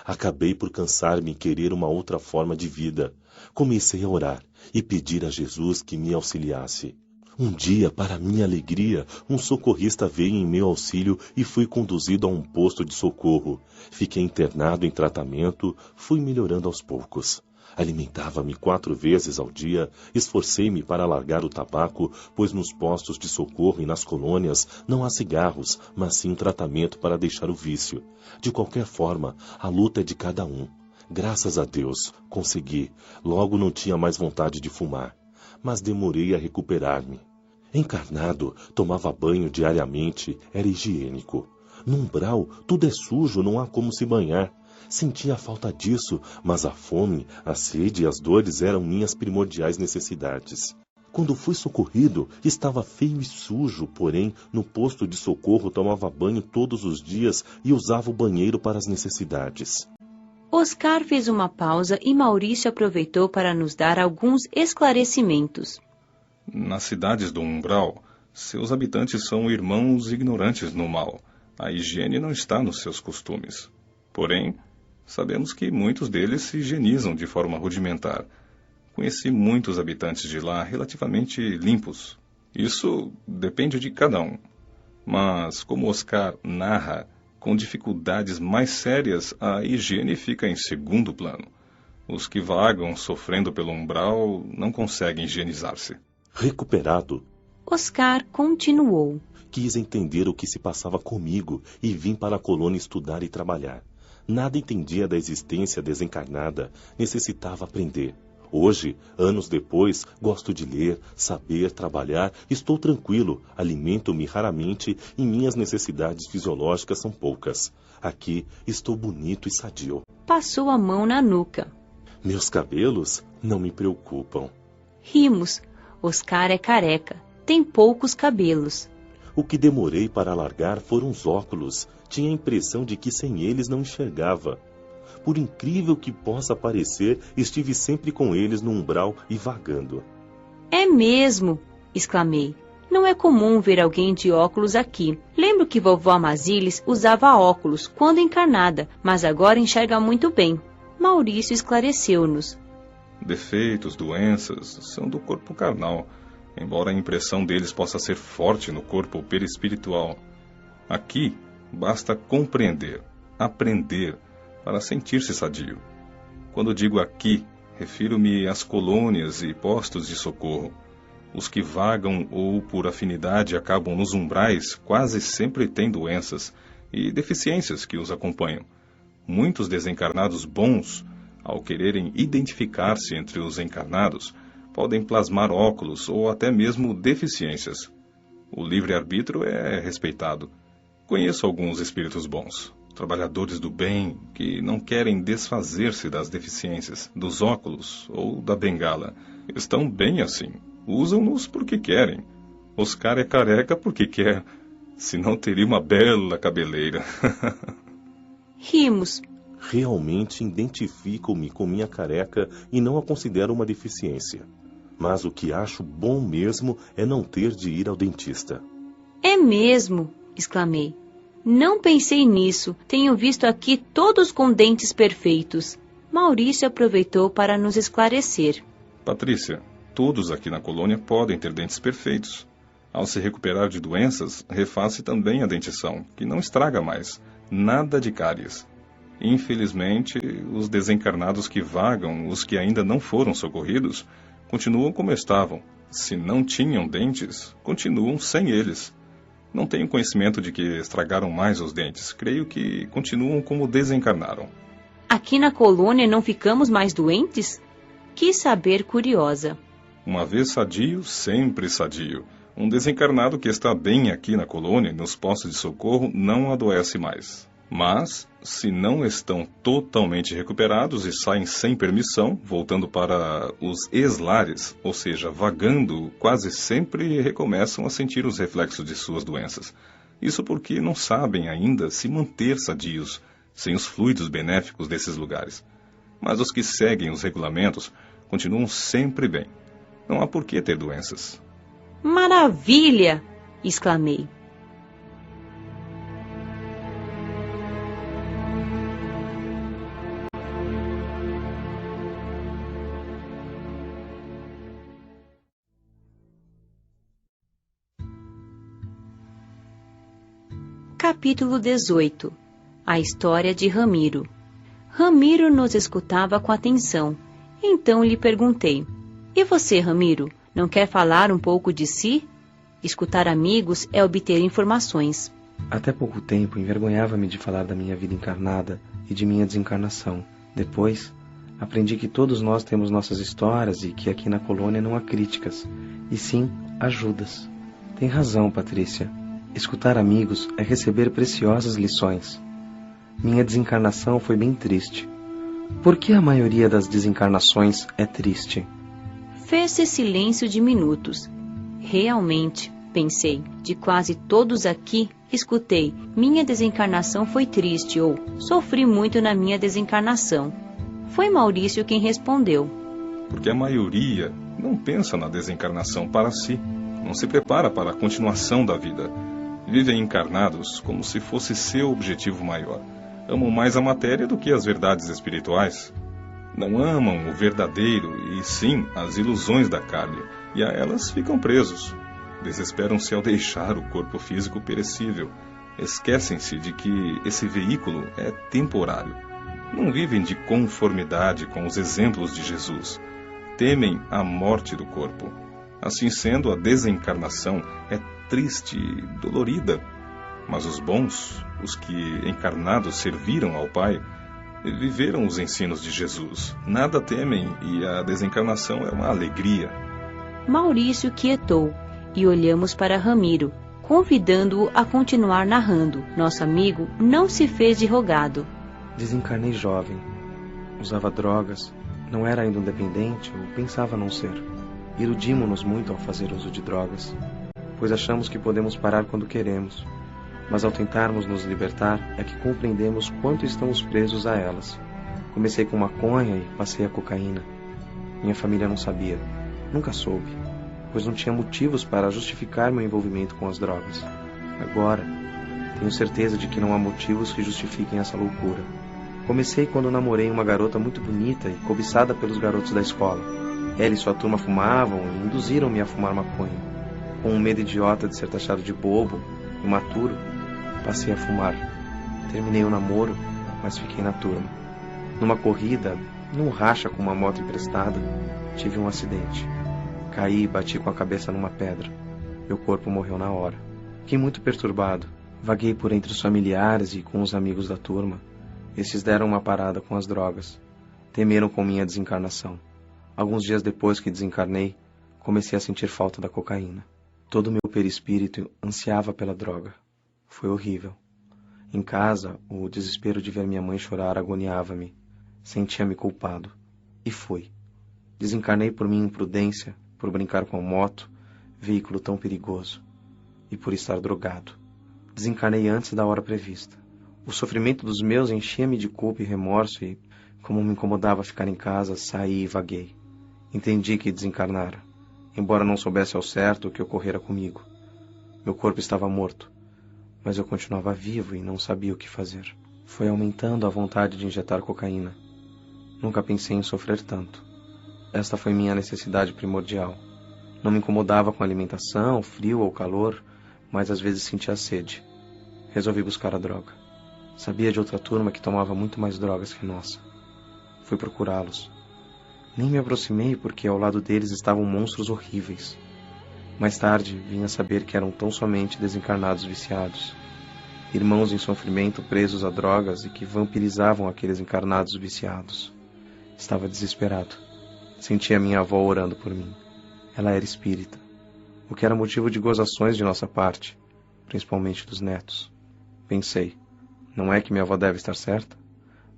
Acabei por cansar-me em querer uma outra forma de vida. Comecei a orar e pedir a Jesus que me auxiliasse. Um dia, para minha alegria, um socorrista veio em meu auxílio e fui conduzido a um posto de socorro. Fiquei internado em tratamento, fui melhorando aos poucos. Alimentava-me 4 vezes ao dia, esforcei-me para largar o tabaco, pois nos postos de socorro e nas colônias não há cigarros, mas sim um tratamento para deixar o vício. De qualquer forma, a luta é de cada um. Graças a Deus, consegui. Logo não tinha mais vontade de fumar. Mas demorei a recuperar-me. Encarnado, tomava banho diariamente, era higiênico. No umbral, tudo é sujo, não há como se banhar. Sentia a falta disso, mas a fome, a sede e as dores eram minhas primordiais necessidades. Quando fui socorrido, estava feio e sujo, porém, no posto de socorro tomava banho todos os dias e usava o banheiro para as necessidades. Oscar fez uma pausa e Maurício aproveitou para nos dar alguns esclarecimentos. Nas cidades do umbral, seus habitantes são irmãos ignorantes no mal. A higiene não está nos seus costumes. Porém, sabemos que muitos deles se higienizam de forma rudimentar. Conheci muitos habitantes de lá relativamente limpos. Isso depende de cada um. Mas, como Oscar narra, com dificuldades mais sérias, a higiene fica em segundo plano. Os que vagam sofrendo pelo umbral não conseguem higienizar-se. Recuperado, Oscar continuou. Quis entender o que se passava comigo e vim para a colônia estudar e trabalhar. Nada entendia da existência desencarnada, necessitava aprender. Hoje, anos depois, gosto de ler, saber, trabalhar, estou tranquilo, alimento-me raramente e minhas necessidades fisiológicas são poucas. Aqui estou bonito e sadio. Passou a mão na nuca. Meus cabelos não me preocupam. Rimos. Oscar é careca, tem poucos cabelos. O que demorei para largar foram os óculos. Tinha a impressão de que sem eles não enxergava. Por incrível que possa parecer, estive sempre com eles no umbral e vagando. É mesmo, exclamei. Não é comum ver alguém de óculos aqui. Lembro que vovó Amazilis usava óculos quando encarnada, mas agora enxerga muito bem. Maurício esclareceu-nos. Defeitos, doenças, são do corpo carnal, embora a impressão deles possa ser forte no corpo perispiritual. Aqui, basta compreender, aprender, para sentir-se sadio. Quando digo aqui, refiro-me às colônias e postos de socorro. Os que vagam ou por afinidade acabam nos umbrais quase sempre têm doenças e deficiências que os acompanham. Muitos desencarnados bons, ao quererem identificar-se entre os encarnados, podem plasmar óculos ou até mesmo deficiências. O livre-arbítrio é respeitado. Conheço alguns espíritos bons, trabalhadores do bem, que não querem desfazer-se das deficiências, dos óculos ou da bengala. Estão bem assim. Usam-nos porque querem. Oscar é careca porque quer. Senão teria uma bela cabeleira. Rimos. Realmente identifico-me com minha careca e não a considero uma deficiência. Mas o que acho bom mesmo é não ter de ir ao dentista. É mesmo, exclamei. Não pensei nisso. Tenho visto aqui todos com dentes perfeitos. Maurício aproveitou para nos esclarecer. Patrícia, todos aqui na colônia podem ter dentes perfeitos. Ao se recuperar de doenças, refaz-se também a dentição, que não estraga mais. Nada de cáries. Infelizmente, os desencarnados que vagam, os que ainda não foram socorridos, continuam como estavam. Se não tinham dentes, continuam sem eles. Não tenho conhecimento de que estragaram mais os dentes. Creio que continuam como desencarnaram. Aqui na colônia não ficamos mais doentes? Quis saber, curiosa. Uma vez sadio, sempre sadio. Um desencarnado que está bem aqui na colônia, nos postos de socorro, não adoece mais. Mas, se não estão totalmente recuperados e saem sem permissão, voltando para os ex-lares, ou seja, vagando, quase sempre recomeçam a sentir os reflexos de suas doenças. Isso porque não sabem ainda se manter sadios, sem os fluidos benéficos desses lugares. Mas os que seguem os regulamentos continuam sempre bem. Não há por que ter doenças. Maravilha! Exclamei. Capítulo 18. A história de Ramiro. Ramiro nos escutava com atenção. Então lhe perguntei: E você, Ramiro, não quer falar um pouco de si? Escutar amigos é obter informações. Até pouco tempo envergonhava-me de falar da minha vida encarnada e de minha desencarnação. Depois, aprendi que todos nós temos nossas histórias e que aqui na colônia não há críticas, e sim ajudas. Tem razão, Patrícia. Escutar amigos é receber preciosas lições. Minha desencarnação foi bem triste. Por que a maioria das desencarnações é triste? Fez-se silêncio de minutos. Realmente, pensei, de quase todos aqui, escutei, minha desencarnação foi triste ou sofri muito na minha desencarnação. Foi Maurício quem respondeu. Porque a maioria não pensa na desencarnação para si, não se prepara para a continuação da vida. Vivem encarnados como se fosse seu objetivo maior. Amam mais a matéria do que as verdades espirituais. Não amam o verdadeiro e sim as ilusões da carne, e a elas ficam presos. Desesperam-se ao deixar o corpo físico perecível. Esquecem-se de que esse veículo é temporário. Não vivem de conformidade com os exemplos de Jesus. Temem a morte do corpo. Assim sendo, a desencarnação é triste e dolorida. Mas os bons, os que encarnados serviram ao Pai, viveram os ensinos de Jesus. Nada temem e a desencarnação é uma alegria. Maurício quietou e olhamos para Ramiro, convidando-o a continuar narrando. Nosso amigo não se fez de rogado. Desencarnei jovem. Usava drogas. Não era ainda um dependente ou pensava não ser. Iludimos-nos muito ao fazer uso de drogas, pois achamos que podemos parar quando queremos. Mas ao tentarmos nos libertar, é que compreendemos quanto estamos presos a elas. Comecei com maconha e passei a cocaína. Minha família não sabia, nunca soube, pois não tinha motivos para justificar meu envolvimento com as drogas. Agora, tenho certeza de que não há motivos que justifiquem essa loucura. Comecei quando namorei uma garota muito bonita e cobiçada pelos garotos da escola. Ela e sua turma fumavam e induziram-me a fumar maconha. Com um medo idiota de ser taxado de bobo, imaturo, passei a fumar. Terminei o namoro, mas fiquei na turma. Numa corrida, num racha com uma moto emprestada, tive um acidente. Caí e bati com a cabeça numa pedra. Meu corpo morreu na hora. Fiquei muito perturbado. Vaguei por entre os familiares e com os amigos da turma. Esses deram uma parada com as drogas. Temeram com minha desencarnação. Alguns dias depois que desencarnei, comecei a sentir falta da cocaína. Todo o meu perispírito ansiava pela droga. Foi horrível. Em casa, o desespero de ver minha mãe chorar agoniava-me. Sentia-me culpado. E fui. Desencarnei por minha imprudência, por brincar com a moto, veículo tão perigoso, e por estar drogado. Desencarnei antes da hora prevista. O sofrimento dos meus enchia-me de culpa e remorso e, como me incomodava ficar em casa, saí e vaguei. Entendi que desencarnara, embora não soubesse ao certo o que ocorrera comigo. Meu corpo estava morto, mas eu continuava vivo e não sabia o que fazer. Foi aumentando a vontade de injetar cocaína. Nunca pensei em sofrer tanto. Esta foi minha necessidade primordial. Não me incomodava com a alimentação, frio ou calor, mas às vezes sentia sede. Resolvi buscar a droga. Sabia de outra turma que tomava muito mais drogas que nossa. Fui procurá-los. Nem me aproximei porque ao lado deles estavam monstros horríveis. Mais tarde, vim a saber que eram tão somente desencarnados viciados. Irmãos em sofrimento presos a drogas e que vampirizavam aqueles encarnados viciados. Estava desesperado. Sentia minha avó orando por mim. Ela era espírita, o que era motivo de gozações de nossa parte, principalmente dos netos. Pensei, não é que minha avó deve estar certa?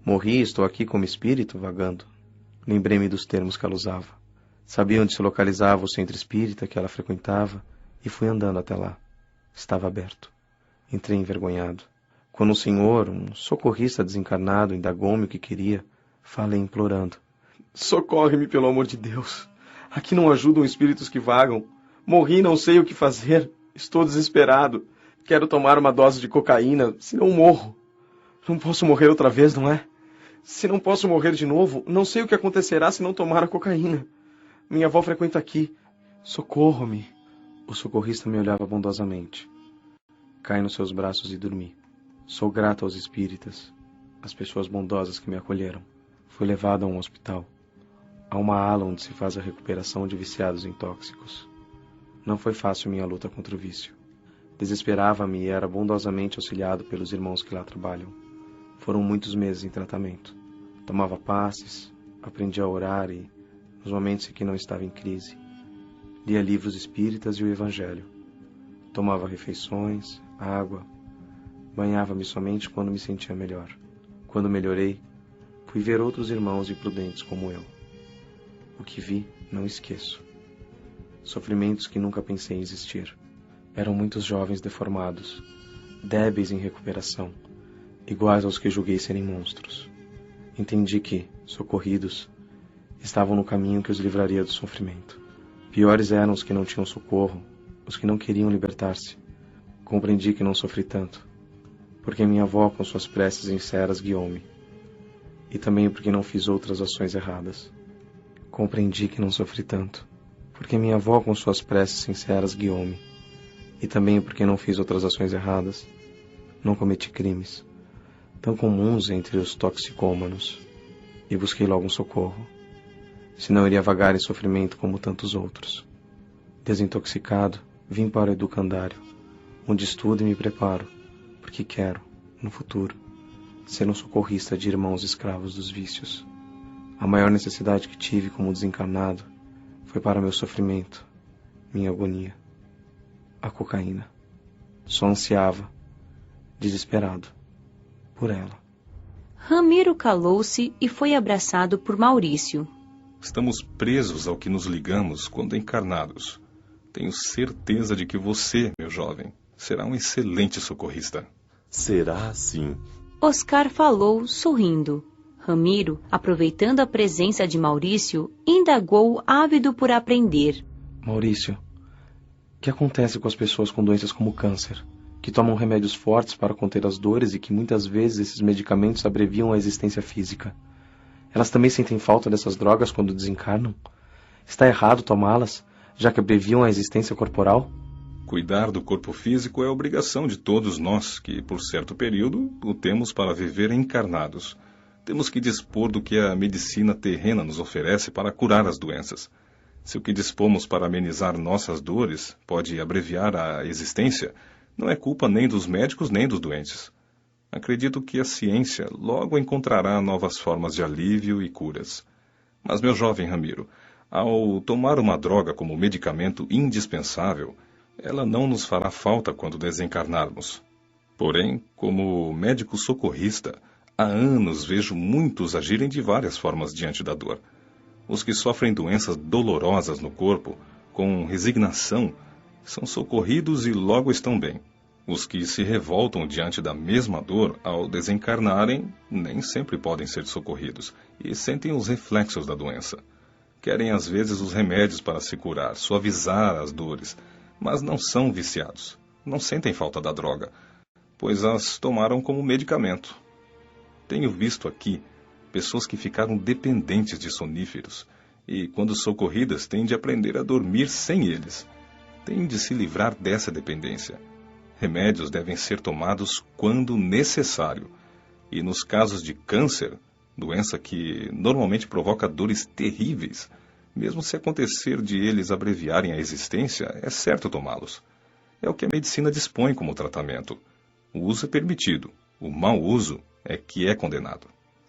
Morri e estou aqui como espírito, vagando. Lembrei-me dos termos que ela usava. Sabia onde se localizava o centro espírita que ela frequentava e fui andando até lá. Estava aberto. Entrei envergonhado. Quando um senhor, um socorrista desencarnado, indagou-me o que queria, falei implorando. Socorre-me, pelo amor de Deus. Aqui não ajudam espíritos que vagam. Morri e não sei o que fazer. Estou desesperado. Quero tomar uma dose de cocaína, senão morro. Não posso morrer outra vez, não é? Se não posso morrer de novo, não sei o que acontecerá se não tomar a cocaína. Minha avó frequenta aqui. Socorro-me. O socorrista me olhava bondosamente. Caí nos seus braços e dormi. Sou grato aos espíritas, às pessoas bondosas que me acolheram. Fui levado a um hospital. Há uma ala onde se faz a recuperação de viciados em tóxicos. Não foi fácil minha luta contra o vício. Desesperava-me e era bondosamente auxiliado pelos irmãos que lá trabalham. Foram muitos meses em tratamento. Tomava passes, aprendi a orar e, nos momentos em que não estava em crise, lia livros espíritas e o Evangelho. Tomava refeições, água, banhava-me somente quando me sentia melhor. Quando melhorei, fui ver outros irmãos imprudentes como eu. O que vi, não esqueço. Sofrimentos que nunca pensei em existir. Eram muitos jovens deformados, débeis em recuperação, iguais aos que julguei serem monstros. Entendi que, socorridos, estavam no caminho que os livraria do sofrimento. Piores eram os que não tinham socorro, os que não queriam libertar-se. Compreendi que não sofri tanto, porque minha avó com suas preces sinceras guiou-me, e também porque não fiz outras ações erradas. Compreendi que não sofri tanto, porque minha avó com suas preces sinceras guiou-me, e também porque não fiz outras ações erradas. Não cometi crimes, tão comuns entre os toxicômanos, e busquei logo um socorro, senão iria vagar em sofrimento como tantos outros. Desintoxicado, vim para o educandário, onde estudo e me preparo, porque quero, no futuro, ser um socorrista de irmãos escravos dos vícios. A maior necessidade que tive como desencarnado foi para meu sofrimento, minha agonia. A cocaína. Só ansiava, desesperado, por ela. Ramiro calou-se e foi abraçado por Maurício. Estamos presos ao que nos ligamos quando encarnados. Tenho certeza de que você, meu jovem, será um excelente socorrista. Será sim. Oscar falou, sorrindo. Ramiro, aproveitando a presença de Maurício, indagou ávido por aprender. Maurício, o que acontece com as pessoas com doenças como câncer, que tomam remédios fortes para conter as dores e que muitas vezes esses medicamentos abreviam a existência física? Elas também sentem falta dessas drogas quando desencarnam? Está errado tomá-las, já que abreviam a existência corporal? Cuidar do corpo físico é obrigação de todos nós, que, por certo período, o temos para viver encarnados. Temos que dispor do que a medicina terrena nos oferece para curar as doenças. Se o que dispomos para amenizar nossas dores pode abreviar a existência, não é culpa nem dos médicos nem dos doentes. Acredito que a ciência logo encontrará novas formas de alívio e curas. Mas, meu jovem Ramiro, ao tomar uma droga como medicamento indispensável, ela não nos fará falta quando desencarnarmos. Porém, como médico socorrista, há anos vejo muitos agirem de várias formas diante da dor. Os que sofrem doenças dolorosas no corpo, com resignação, são socorridos e logo estão bem. Os que se revoltam diante da mesma dor, ao desencarnarem, nem sempre podem ser socorridos e sentem os reflexos da doença. Querem às vezes os remédios para se curar, suavizar as dores, mas não são viciados. Não sentem falta da droga, pois as tomaram como medicamento. Tenho visto aqui pessoas que ficaram dependentes de soníferos e, quando socorridas, têm de aprender a dormir sem eles. Têm de se livrar dessa dependência. Remédios devem ser tomados quando necessário. E nos casos de câncer, doença que normalmente provoca dores terríveis, mesmo se acontecer de eles abreviarem a existência, é certo tomá-los. É o que a medicina dispõe como tratamento. O uso é permitido, o mau uso é que é condenado.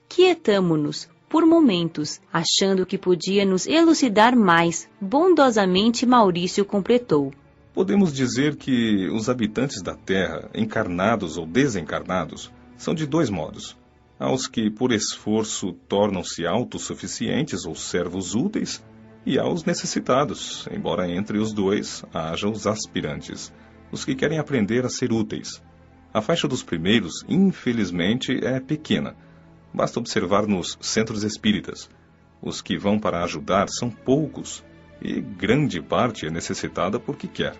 Quietamo-nos, por momentos, achando que podia nos elucidar mais. Bondosamente Maurício completou. Podemos dizer que os habitantes da Terra, encarnados ou desencarnados, são de dois modos. Há os que, por esforço, tornam-se autossuficientes ou servos úteis, e há os necessitados, embora entre os dois haja os aspirantes, os que querem aprender a ser úteis. A faixa dos primeiros, infelizmente, é pequena. Basta observar nos centros espíritas. Os que vão para ajudar são poucos, e grande parte é necessitada porque quer.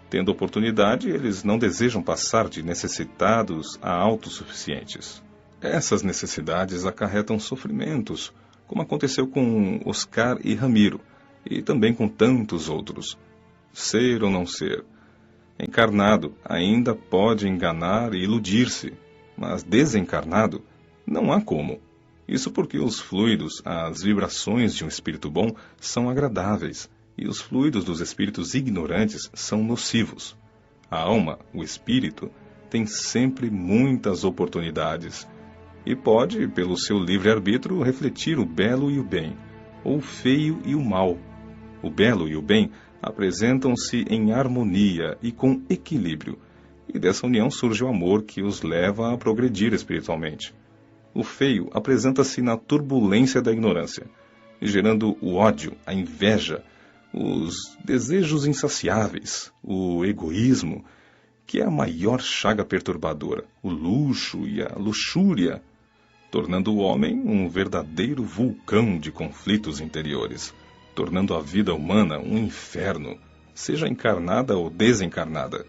Tendo oportunidade, eles não desejam passar de necessitados a autossuficientes. Essas necessidades acarretam sofrimentos, como aconteceu com Oscar e Ramiro, e também com tantos outros. Ser ou não ser. Encarnado ainda pode enganar e iludir-se, mas desencarnado não há como. Isso porque os fluidos, as vibrações de um espírito bom, são agradáveis, e os fluidos dos espíritos ignorantes são nocivos. A alma, o espírito, tem sempre muitas oportunidades, e pode, pelo seu livre-arbítrio, refletir o belo e o bem, ou o feio e o mal. O belo e o bem apresentam-se em harmonia e com equilíbrio, e dessa união surge o amor que os leva a progredir espiritualmente. O feio apresenta-se na turbulência da ignorância, gerando o ódio, a inveja, os desejos insaciáveis, o egoísmo, que é a maior chaga perturbadora, o luxo e a luxúria, tornando o homem um verdadeiro vulcão de conflitos interiores, tornando a vida humana um inferno, seja encarnada ou desencarnada.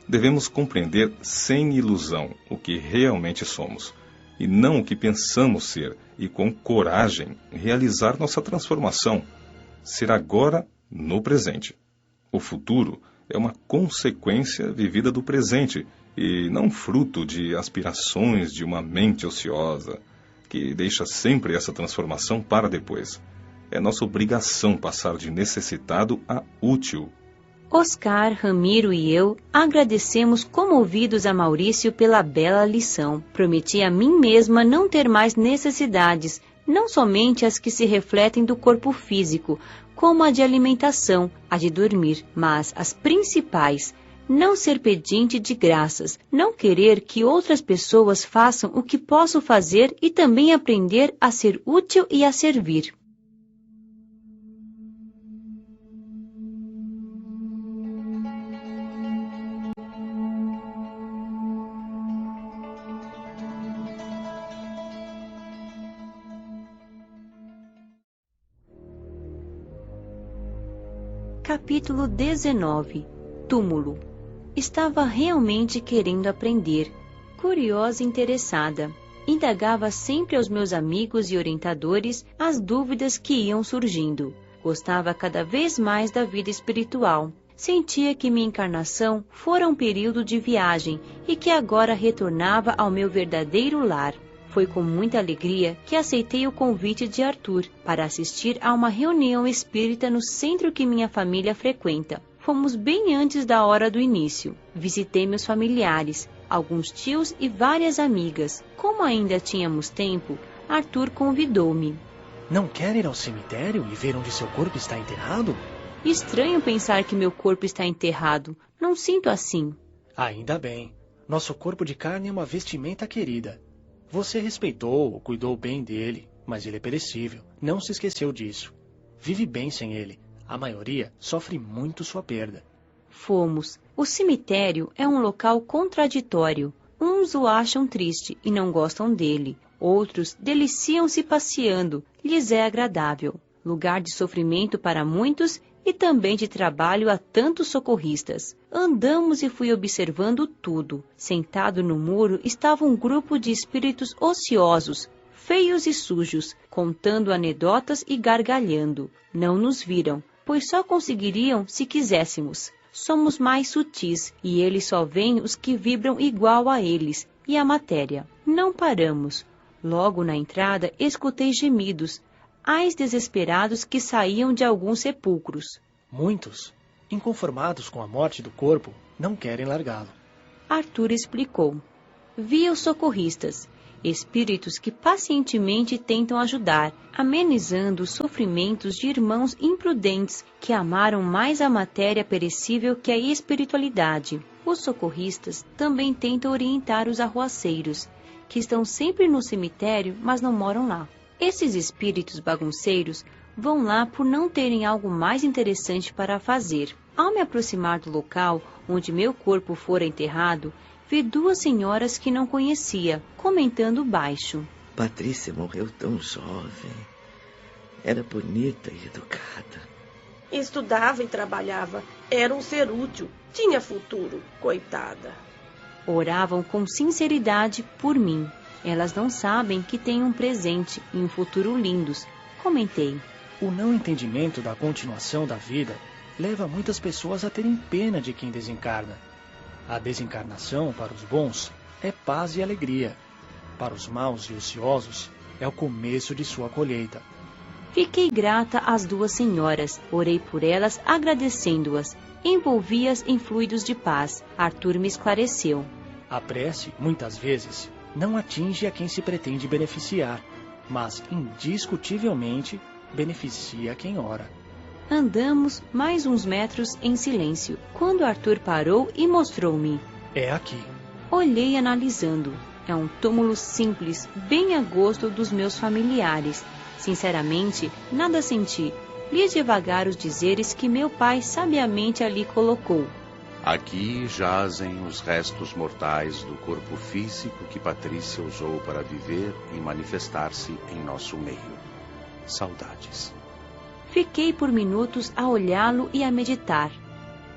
Devemos compreender sem ilusão o que realmente somos, e não o que pensamos ser, e com coragem realizar nossa transformação, ser agora no presente. O futuro é uma consequência vivida do presente, e não fruto de aspirações de uma mente ociosa, que deixa sempre essa transformação para depois. É nossa obrigação passar de necessitado a útil. Oscar, Ramiro e eu agradecemos comovidos a Maurício pela bela lição. Prometi a mim mesma não ter mais necessidades, não somente as que se refletem do corpo físico, como a de alimentação, a de dormir, mas as principais. Não ser pedinte de graças, não querer que outras pessoas façam o que posso fazer e também aprender a ser útil e a servir. Capítulo 19. Túmulo. Estava realmente querendo aprender, curiosa e interessada. Indagava sempre aos meus amigos e orientadores as dúvidas que iam surgindo. Gostava cada vez mais da vida espiritual. Sentia que minha encarnação fora um período de viagem e que agora retornava ao meu verdadeiro lar. Foi com muita alegria que aceitei o convite de Arthur para assistir a uma reunião espírita no centro que minha família frequenta. Fomos bem antes da hora do início. Visitei meus familiares, alguns tios e várias amigas. Como ainda tínhamos tempo, Arthur convidou-me. Não quer ir ao cemitério e ver onde seu corpo está enterrado? Estranho pensar que meu corpo está enterrado. Não sinto assim. Ainda bem. Nosso corpo de carne é uma vestimenta querida. Você respeitou, cuidou bem dele, mas ele é perecível. Não se esqueceu disso. Vive bem sem ele. A maioria sofre muito sua perda. Fomos. O cemitério é um local contraditório. Uns o acham triste e não gostam dele. Outros deliciam-se passeando, lhes é agradável. Lugar de sofrimento para muitos e também de trabalho a tantos socorristas. Andamos e fui observando tudo. Sentado no muro estava um grupo de espíritos ociosos, feios e sujos, contando anedotas e gargalhando. Não nos viram, pois só conseguiriam se quiséssemos. Somos mais sutis, e eles só veem os que vibram igual a eles, e a matéria. Não paramos. Logo na entrada escutei gemidos, ais desesperados que saíam de alguns sepulcros. Muitos, inconformados com a morte do corpo, não querem largá-lo. Arthur explicou. Vi os socorristas, espíritos que pacientemente tentam ajudar, amenizando os sofrimentos de irmãos imprudentes que amaram mais a matéria perecível que a espiritualidade. Os socorristas também tentam orientar os arruaceiros, que estão sempre no cemitério, mas não moram lá. Esses espíritos bagunceiros vão lá por não terem algo mais interessante para fazer. Ao me aproximar do local onde meu corpo fora enterrado, vi duas senhoras que não conhecia, comentando baixo. Patrícia morreu tão jovem. Era bonita e educada. Estudava e trabalhava. Era um ser útil. Tinha futuro. Coitada. Oravam com sinceridade por mim. Elas não sabem que têm um presente e um futuro lindos, comentei. O não entendimento da continuação da vida leva muitas pessoas a terem pena de quem desencarna. A desencarnação, para os bons, é paz e alegria. Para os maus e ociosos, é o começo de sua colheita. Fiquei grata às duas senhoras, orei por elas agradecendo-as, envolvi-as em fluidos de paz. Arthur me esclareceu. A prece, muitas vezes, não atinge a quem se pretende beneficiar, mas, indiscutivelmente, beneficia quem ora. Andamos mais uns metros em silêncio, quando Arthur parou e mostrou-me. É aqui. Olhei analisando. É um túmulo simples, bem a gosto dos meus familiares. Sinceramente, nada senti. Li devagar os dizeres que meu pai sabiamente ali colocou. Aqui jazem os restos mortais do corpo físico que Patrícia usou para viver e manifestar-se em nosso meio. Saudades. Fiquei por minutos a olhá-lo e a meditar.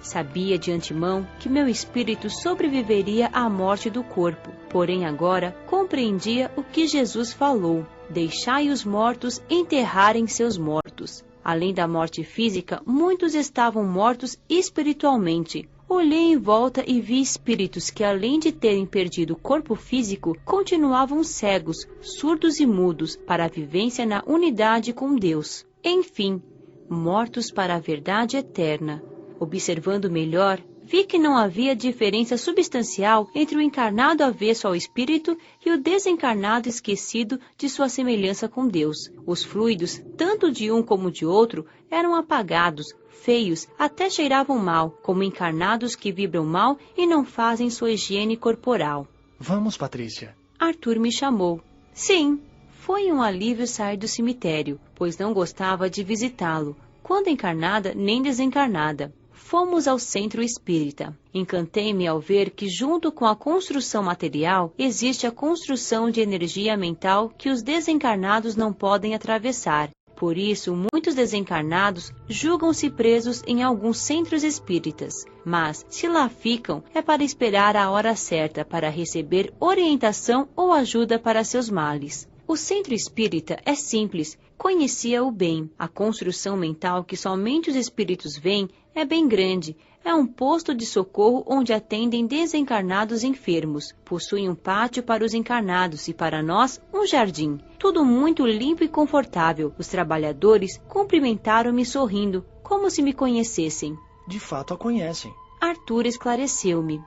Sabia de antemão que meu espírito sobreviveria à morte do corpo, porém agora compreendia o que Jesus falou: deixai os mortos enterrarem seus mortos. Além da morte física, muitos estavam mortos espiritualmente. Olhei em volta e vi espíritos que, além de terem perdido o corpo físico, continuavam cegos, surdos e mudos para a vivência na unidade com Deus. Enfim, mortos para a verdade eterna. Observando melhor, vi que não havia diferença substancial entre o encarnado avesso ao espírito e o desencarnado esquecido de sua semelhança com Deus. Os fluidos, tanto de um como de outro, eram apagados, feios, até cheiravam mal, como encarnados que vibram mal e não fazem sua higiene corporal. Vamos, Patrícia. Arthur me chamou. Sim, foi um alívio sair do cemitério, pois não gostava de visitá-lo, quando encarnada nem desencarnada. Fomos ao centro espírita. Encantei-me ao ver que, junto com a construção material, existe a construção de energia mental que os desencarnados não podem atravessar. Por isso, muitos desencarnados julgam-se presos em alguns centros espíritas. Mas, se lá ficam, é para esperar a hora certa para receber orientação ou ajuda para seus males. O centro espírita é simples, conhecia-o bem. A construção mental que somente os espíritos veem é bem grande. É um posto de socorro onde atendem desencarnados enfermos. Possui um pátio para os encarnados e para nós um jardim. Tudo muito limpo e confortável. Os trabalhadores cumprimentaram-me sorrindo, como se me conhecessem. De fato a conhecem. Arthur esclareceu-me.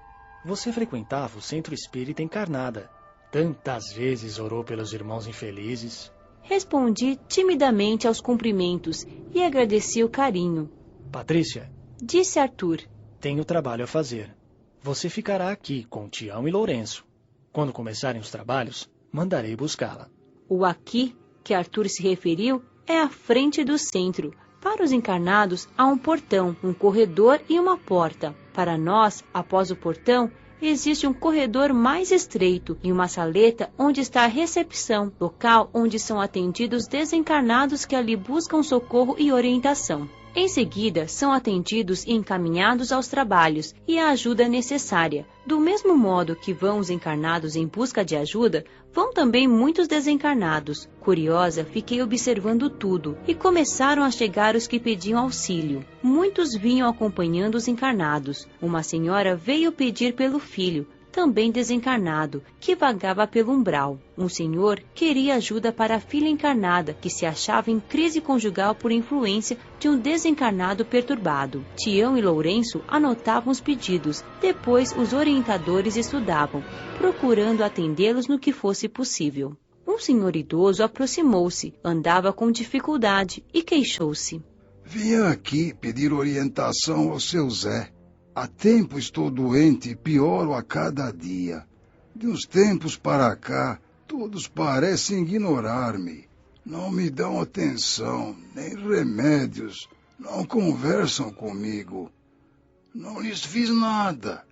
Você frequentava o centro espírita encarnada. Tantas vezes orou pelos irmãos infelizes. Respondi timidamente aos cumprimentos e agradeci o carinho. Patrícia, disse Arthur, tenho trabalho a fazer. Você ficará aqui com Tião e Lourenço. Quando começarem os trabalhos, mandarei buscá-la. O aqui que Arthur se referiu é a frente do centro, Para os encarnados, há um portão, um corredor e uma porta. Para nós, após o portão, existe um corredor mais estreito e uma saleta onde está a recepção, local onde são atendidos desencarnados que ali buscam socorro e orientação. Em seguida, são atendidos e encaminhados aos trabalhos e à ajuda necessária. Do mesmo modo que vão os encarnados em busca de ajuda, vão também muitos desencarnados. Curiosa, fiquei observando tudo, e começaram a chegar os que pediam auxílio. Muitos vinham acompanhando os encarnados. Uma senhora veio pedir pelo filho, também desencarnado, que vagava pelo umbral. Um senhor queria ajuda para a filha encarnada, que se achava em crise conjugal por influência de um desencarnado perturbado. Tião e Lourenço anotavam os pedidos, depois os orientadores estudavam, procurando atendê-los no que fosse possível. Um senhor idoso aproximou-se, andava com dificuldade e queixou-se. Vinha aqui pedir orientação ao seu Zé. Há tempo estou doente e pioro a cada dia. De uns tempos para cá, todos parecem ignorar-me. Não me dão atenção, nem remédios. Não conversam comigo. Não lhes fiz nada.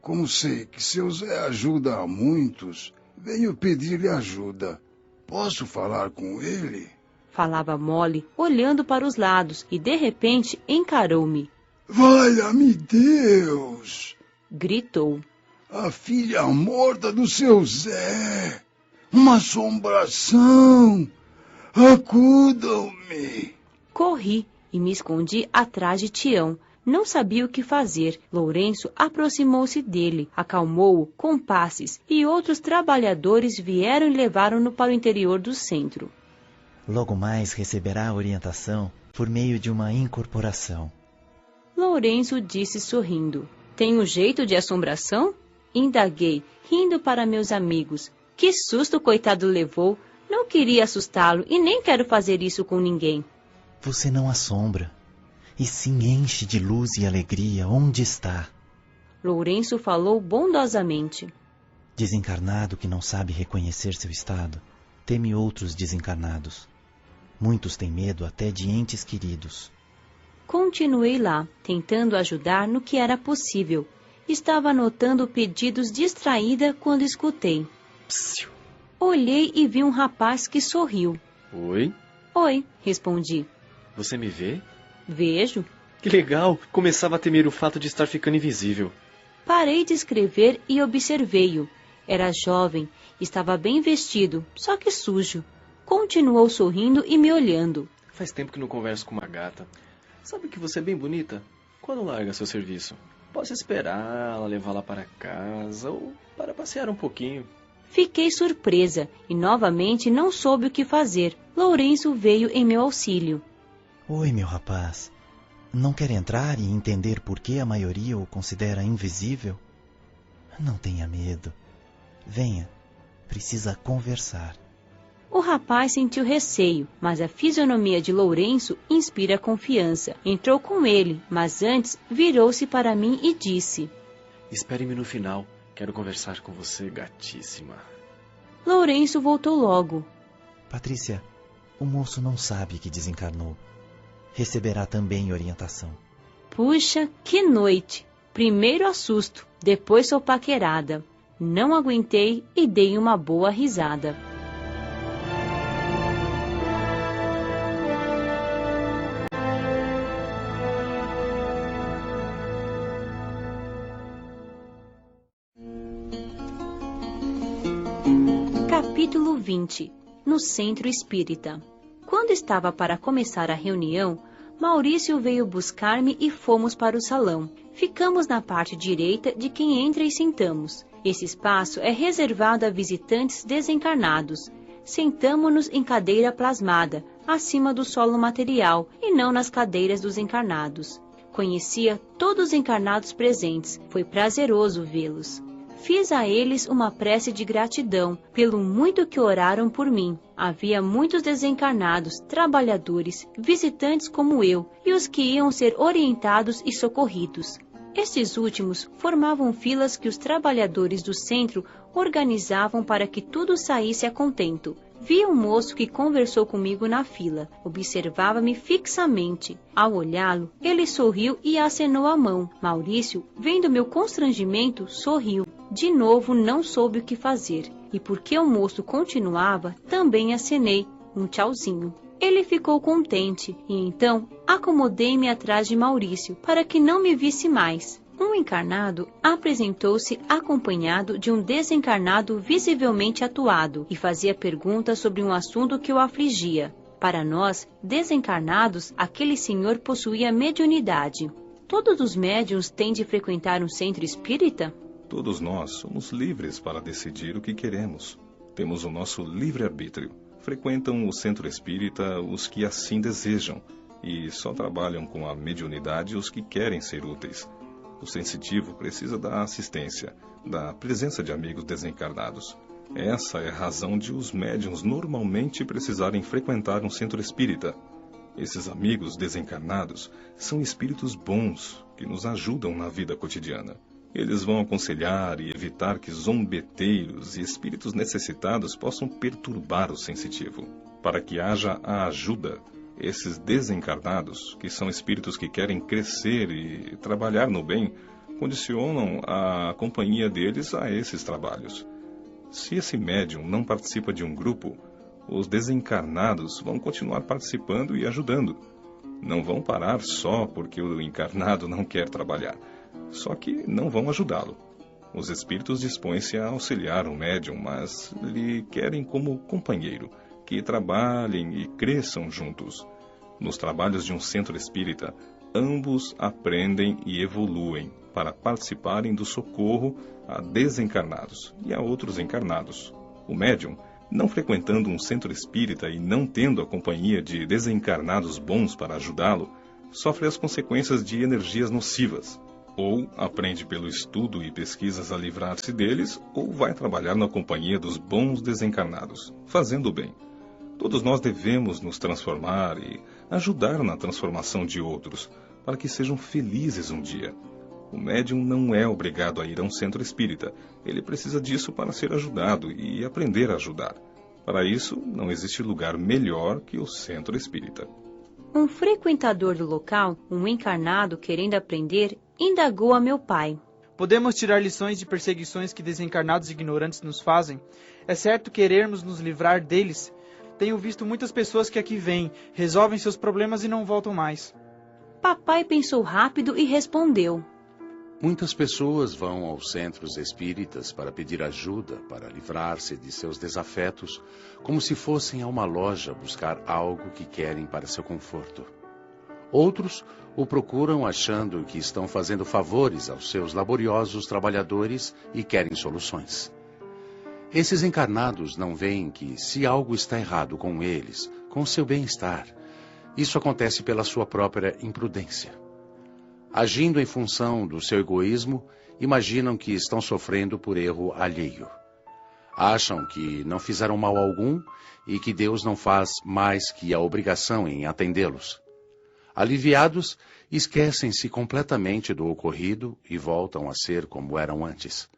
Como sei que seu Zé ajuda a muitos, venho pedir-lhe ajuda. Posso falar com ele? Falava mole, olhando para os lados, e de repente encarou-me. Valha-me Deus! Gritou. A filha morta do seu Zé! Uma assombração! Acudam-me! Corri e me escondi atrás de Tião. Não sabia o que fazer. Lourenço aproximou-se dele, acalmou-o com passes, e outros trabalhadores vieram e levaram-no para o interior do centro. Logo mais receberá a orientação por meio de uma incorporação. Lourenço disse sorrindo. Tem um jeito de assombração? Indaguei, rindo para meus amigos. Que susto o coitado levou. Não queria assustá-lo e nem quero fazer isso com ninguém. Você não assombra, e sim enche de luz e alegria onde está. Lourenço falou bondosamente. Desencarnado que não sabe reconhecer seu estado, teme outros desencarnados. Muitos têm medo até de entes queridos. Continuei lá, tentando ajudar no que era possível. Estava anotando pedidos distraída quando escutei. Psiu. Olhei e vi um rapaz que sorriu. Oi? Oi, respondi. Você me vê? Vejo. Que legal! Começava a temer o fato de estar ficando invisível. Parei de escrever e observei-o. Era jovem, estava bem vestido, só que sujo. Continuou sorrindo e me olhando. Faz tempo que não converso com uma gata. Sabe que você é bem bonita? Quando larga seu serviço? Posso esperá-la, levá-la para casa ou para passear um pouquinho. Fiquei surpresa e novamente não soube o que fazer. Lourenço veio em meu auxílio. Oi, meu rapaz. Não quer entrar e entender por que a maioria o considera invisível? Não tenha medo. Venha, precisa conversar. O rapaz sentiu receio, mas a fisionomia de Lourenço inspira confiança. Entrou com ele, mas antes virou-se para mim e disse: Espere-me no final. Quero conversar com você, gatíssima. Lourenço voltou logo. Patrícia, o moço não sabe que desencarnou. Receberá também orientação. Puxa, que noite! Primeiro assusto, depois sou paquerada. Não aguentei e dei uma boa risada. Capítulo 20. No Centro Espírita. Quando estava para começar a reunião, Maurício veio buscar-me e fomos para o salão. Ficamos na parte direita de quem entra e sentamos. Esse espaço é reservado a visitantes desencarnados. Sentamo-nos em cadeira plasmada, acima do solo material, e não nas cadeiras dos encarnados. Conhecia todos os encarnados presentes. Foi prazeroso vê-los. Fiz a eles uma prece de gratidão, pelo muito que oraram por mim. Havia muitos desencarnados, trabalhadores, visitantes como eu, e os que iam ser orientados e socorridos. Estes últimos formavam filas que os trabalhadores do centro organizavam para que tudo saísse a contento. Vi um moço que conversou comigo na fila. Observava-me fixamente. Ao olhá-lo, ele sorriu e acenou a mão. Maurício, vendo meu constrangimento, sorriu. De novo, não soube o que fazer. E porque o moço continuava, também acenei um tchauzinho. Ele ficou contente e então acomodei-me atrás de Maurício para que não me visse mais. Um encarnado apresentou-se acompanhado de um desencarnado visivelmente atuado e fazia perguntas sobre um assunto que o afligia. Para nós, desencarnados, aquele senhor possuía mediunidade. Todos os médiuns têm de frequentar um centro espírita? Todos nós somos livres para decidir o que queremos. Temos o nosso livre-arbítrio. Frequentam o centro espírita os que assim desejam e só trabalham com a mediunidade os que querem ser úteis. O sensitivo precisa da assistência, da presença de amigos desencarnados. Essa é a razão de os médiuns normalmente precisarem frequentar um centro espírita. Esses amigos desencarnados são espíritos bons que nos ajudam na vida cotidiana. Eles vão aconselhar e evitar que zombeteiros e espíritos necessitados possam perturbar o sensitivo. Para que haja a ajuda, esses desencarnados, que são espíritos que querem crescer e trabalhar no bem, condicionam a companhia deles a esses trabalhos. Se esse médium não participa de um grupo, os desencarnados vão continuar participando e ajudando. Não vão parar só porque o encarnado não quer trabalhar. Só que não vão ajudá-lo. Os espíritos dispõem-se a auxiliar o médium, mas lhe querem como companheiro, que trabalhem e cresçam juntos. Nos trabalhos de um centro espírita, ambos aprendem e evoluem para participarem do socorro a desencarnados e a outros encarnados. O médium, não frequentando um centro espírita e não tendo a companhia de desencarnados bons para ajudá-lo, sofre as consequências de energias nocivas. Ou aprende pelo estudo e pesquisas a livrar-se deles, ou vai trabalhar na companhia dos bons desencarnados, fazendo o bem. Todos nós devemos nos transformar e ajudar na transformação de outros, para que sejam felizes um dia. O médium não é obrigado a ir a um centro espírita. Ele precisa disso para ser ajudado e aprender a ajudar. Para isso, não existe lugar melhor que o centro espírita. Um frequentador do local, um encarnado querendo aprender, indagou a meu pai. Podemos tirar lições de perseguições que desencarnados ignorantes nos fazem? É certo querermos nos livrar deles? Tenho visto muitas pessoas que aqui vêm, resolvem seus problemas e não voltam mais. Papai pensou rápido e respondeu. Muitas pessoas vão aos centros espíritas para pedir ajuda, para livrar-se de seus desafetos, como se fossem a uma loja buscar algo que querem para seu conforto. Outros o procuram achando que estão fazendo favores aos seus laboriosos trabalhadores e querem soluções. Esses encarnados não veem que, se algo está errado com eles, com seu bem-estar, isso acontece pela sua própria imprudência. Agindo em função do seu egoísmo, imaginam que estão sofrendo por erro alheio. Acham que não fizeram mal algum e que Deus não faz mais que a obrigação em atendê-los. Aliviados, esquecem-se completamente do ocorrido e voltam a ser como eram antes.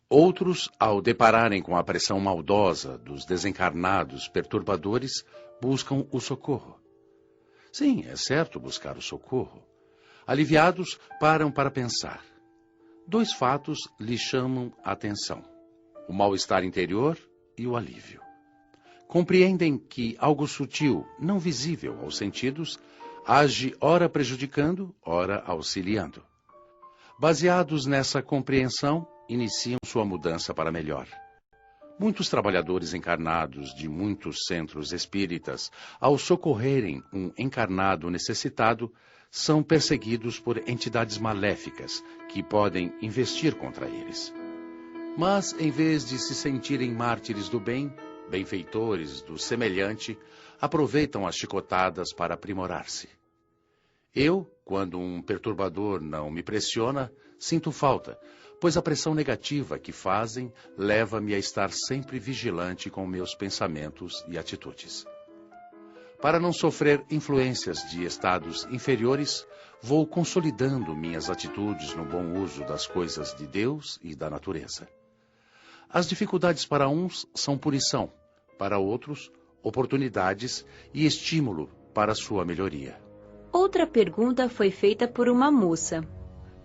Outros, ao depararem com a pressão maldosa dos desencarnados perturbadores, buscam o socorro. Sim, é certo buscar o socorro. Aliviados, param para pensar. 2 fatos lhes chamam a atenção: o mal-estar interior e o alívio. Compreendem que algo sutil, não visível aos sentidos, age ora prejudicando, ora auxiliando. Baseados nessa compreensão, iniciam sua mudança para melhor. Muitos trabalhadores encarnados de muitos centros espíritas, ao socorrerem um encarnado necessitado, são perseguidos por entidades maléficas que podem investir contra eles. Mas, em vez de se sentirem mártires do bem, benfeitores do semelhante, aproveitam as chicotadas para aprimorar-se. Eu, quando um perturbador não me pressiona, sinto falta, pois a pressão negativa que fazem leva-me a estar sempre vigilante com meus pensamentos e atitudes. Para não sofrer influências de estados inferiores, vou consolidando minhas atitudes no bom uso das coisas de Deus e da natureza. As dificuldades para uns são punição, para outros, oportunidades e estímulo para sua melhoria. Outra pergunta foi feita por uma moça.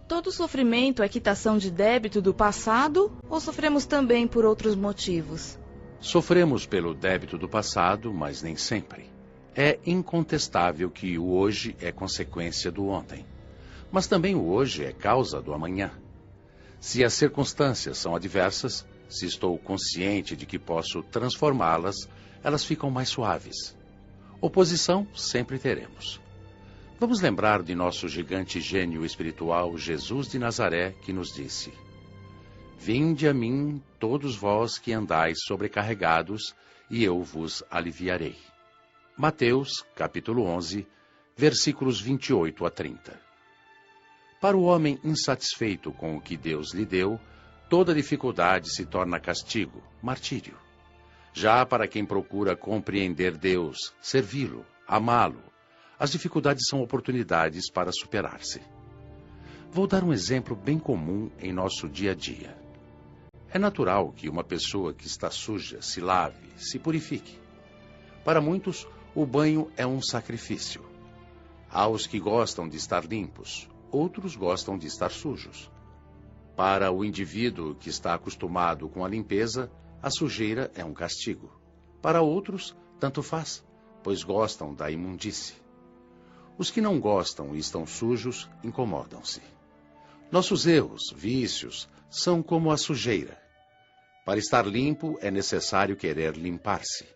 Todo sofrimento é quitação de débito do passado ou sofremos também por outros motivos? Sofremos pelo débito do passado, mas nem sempre. É incontestável que o hoje é consequência do ontem. Mas também o hoje é causa do amanhã. Se as circunstâncias são adversas, se estou consciente de que posso transformá-las, elas ficam mais suaves. Oposição sempre teremos. Vamos lembrar de nosso gigante gênio espiritual, Jesus de Nazaré, que nos disse: Vinde a mim, todos vós que andais sobrecarregados, e eu vos aliviarei. Mateus, capítulo 11, versículos 28 a 30. Para o homem insatisfeito com o que Deus lhe deu, toda dificuldade se torna castigo, martírio. Já para quem procura compreender Deus, servi-lo, amá-lo, as dificuldades são oportunidades para superar-se. Vou dar um exemplo bem comum em nosso dia a dia. É natural que uma pessoa que está suja se lave, se purifique. Para muitos, o banho é um sacrifício. Há os que gostam de estar limpos, outros gostam de estar sujos. Para o indivíduo que está acostumado com a limpeza, a sujeira é um castigo. Para outros, tanto faz, pois gostam da imundície. Os que não gostam e estão sujos, incomodam-se. Nossos erros, vícios, são como a sujeira. Para estar limpo, é necessário querer limpar-se.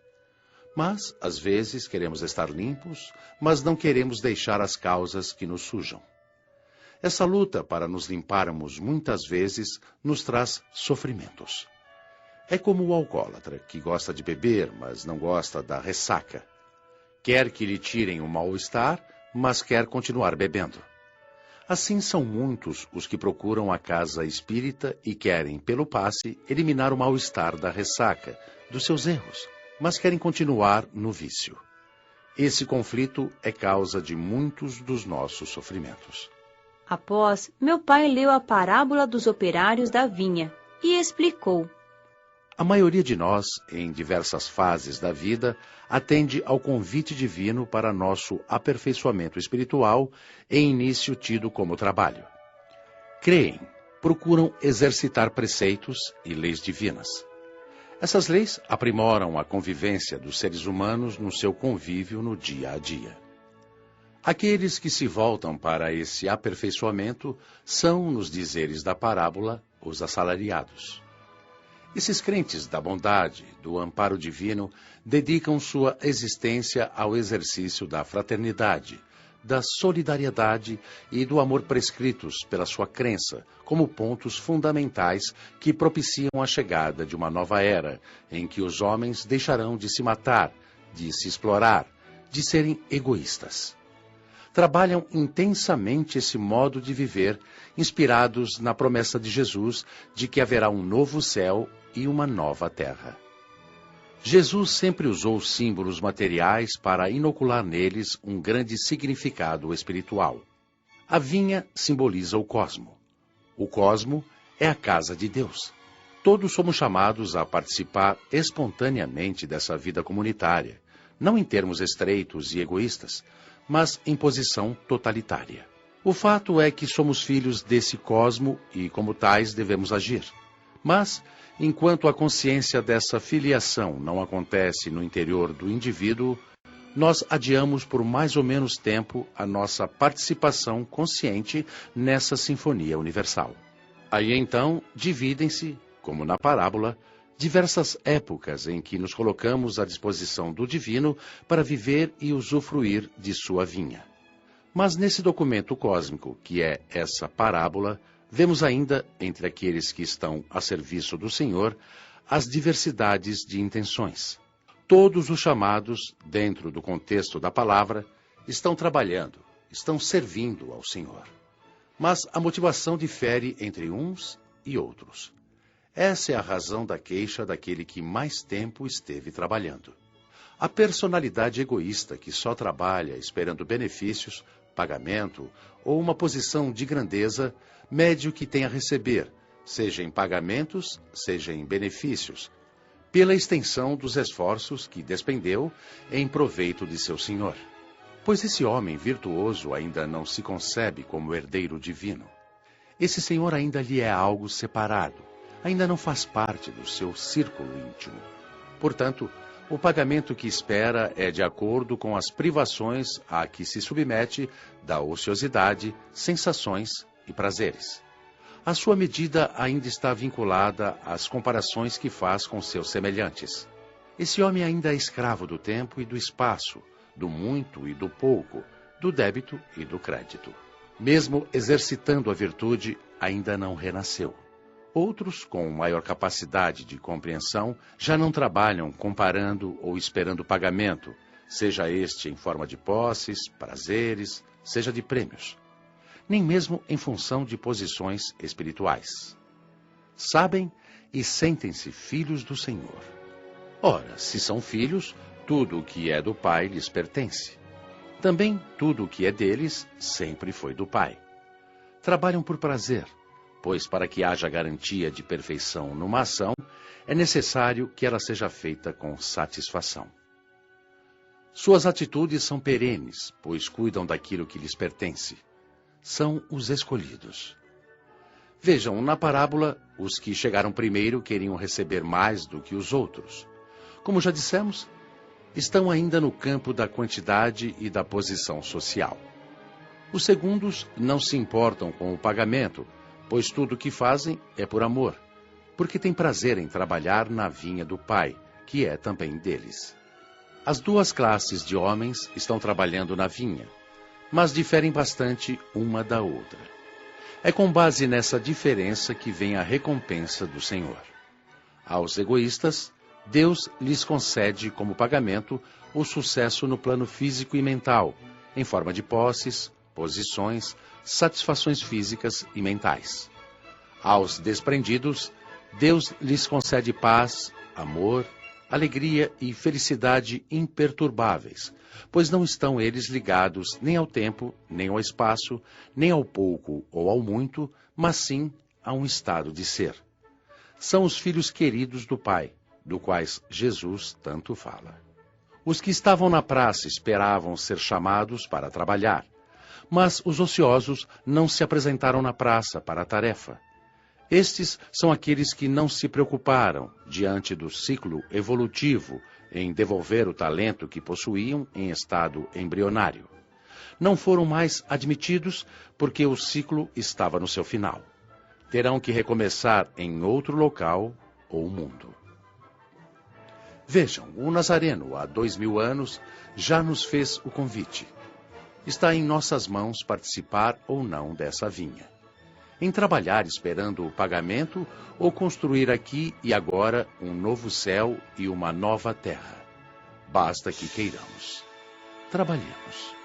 Mas, às vezes, queremos estar limpos, mas não queremos deixar as causas que nos sujam. Essa luta para nos limparmos, muitas vezes, nos traz sofrimentos. É como o alcoólatra, que gosta de beber, mas não gosta da ressaca. Quer que lhe tirem o mal-estar, mas quer continuar bebendo. Assim são muitos os que procuram a casa espírita e querem, pelo passe, eliminar o mal-estar da ressaca, dos seus erros, mas querem continuar no vício. Esse conflito é causa de muitos dos nossos sofrimentos. Após, meu pai leu a parábola dos operários da vinha e explicou. A maioria de nós, em diversas fases da vida, atende ao convite divino para nosso aperfeiçoamento espiritual em início tido como trabalho. Creem, procuram exercitar preceitos e leis divinas. Essas leis aprimoram a convivência dos seres humanos no seu convívio no dia a dia. Aqueles que se voltam para esse aperfeiçoamento são, nos dizeres da parábola, os assalariados. Esses crentes da bondade, do amparo divino, dedicam sua existência ao exercício da fraternidade, da solidariedade e do amor prescritos pela sua crença como pontos fundamentais que propiciam a chegada de uma nova era, em que os homens deixarão de se matar, de se explorar, de serem egoístas. Trabalham intensamente esse modo de viver, inspirados na promessa de Jesus de que haverá um novo céu e uma nova terra. Jesus sempre usou símbolos materiais para inocular neles um grande significado espiritual. A vinha simboliza o cosmo. O cosmo é a casa de Deus. Todos somos chamados a participar espontaneamente dessa vida comunitária, não em termos estreitos e egoístas, mas em posição totalitária. O fato é que somos filhos desse cosmo e, como tais, devemos agir. Mas, enquanto a consciência dessa filiação não acontece no interior do indivíduo, nós adiamos por mais ou menos tempo a nossa participação consciente nessa sinfonia universal. Aí então dividem-se, como na parábola, diversas épocas em que nos colocamos à disposição do divino para viver e usufruir de sua vinha. Mas nesse documento cósmico, que é essa parábola, vemos ainda, entre aqueles que estão a serviço do Senhor, as diversidades de intenções. Todos os chamados, dentro do contexto da palavra, estão trabalhando, estão servindo ao Senhor. Mas a motivação difere entre uns e outros. Essa é a razão da queixa daquele que mais tempo esteve trabalhando. A personalidade egoísta que só trabalha esperando benefícios, pagamento ou uma posição de grandeza, mede o que tem a receber, seja em pagamentos, seja em benefícios. pela extensão dos esforços que despendeu em proveito de seu senhor. Pois esse homem virtuoso ainda não se concebe como herdeiro divino. Esse senhor ainda lhe é algo separado, ainda não faz parte do seu círculo íntimo. Portanto, o pagamento que espera é de acordo com as privações a que se submete da ociosidade, sensações e prazeres. A sua medida ainda está vinculada às comparações que faz com seus semelhantes. Esse homem ainda é escravo do tempo e do espaço, do muito e do pouco, do débito e do crédito. Mesmo exercitando a virtude, ainda não renasceu. Outros, com maior capacidade de compreensão, já não trabalham comparando ou esperando pagamento, seja este em forma de posses, prazeres, seja de prêmios, nem mesmo em função de posições espirituais. Sabem e sentem-se filhos do Senhor. Ora, se são filhos, tudo o que é do Pai lhes pertence. Também tudo o que é deles sempre foi do Pai. Trabalham por prazer, pois para que haja garantia de perfeição numa ação, é necessário que ela seja feita com satisfação. Suas atitudes são perenes, pois cuidam daquilo que lhes pertence. São os escolhidos. Vejam, na parábola, os que chegaram primeiro queriam receber mais do que os outros. Como já dissemos, estão ainda no campo da quantidade e da posição social. Os segundos não se importam com o pagamento, pois tudo o que fazem é por amor, porque têm prazer em trabalhar na vinha do Pai, que é também deles. As duas classes de homens estão trabalhando na vinha, mas diferem bastante uma da outra. É com base nessa diferença que vem a recompensa do Senhor. Aos egoístas, Deus lhes concede como pagamento o sucesso no plano físico e mental, em forma de posses, posições, satisfações físicas e mentais. Aos desprendidos, Deus lhes concede paz, amor, alegria e felicidade imperturbáveis, pois não estão eles ligados nem ao tempo, nem ao espaço, nem ao pouco ou ao muito, mas sim a um estado de ser. São os filhos queridos do Pai, do quais Jesus tanto fala. Os que estavam na praça esperavam ser chamados para trabalhar, mas os ociosos não se apresentaram na praça para a tarefa. Estes são aqueles que não se preocuparam, diante do ciclo evolutivo, em devolver o talento que possuíam em estado embrionário. Não foram mais admitidos porque o ciclo estava no seu final. Terão que recomeçar em outro local ou mundo. Vejam, o Nazareno, há 2000 anos, já nos fez o convite. Está em nossas mãos participar ou não dessa vinha. Em trabalhar esperando o pagamento ou construir aqui e agora um novo céu e uma nova terra. Basta que queiramos. Trabalhemos.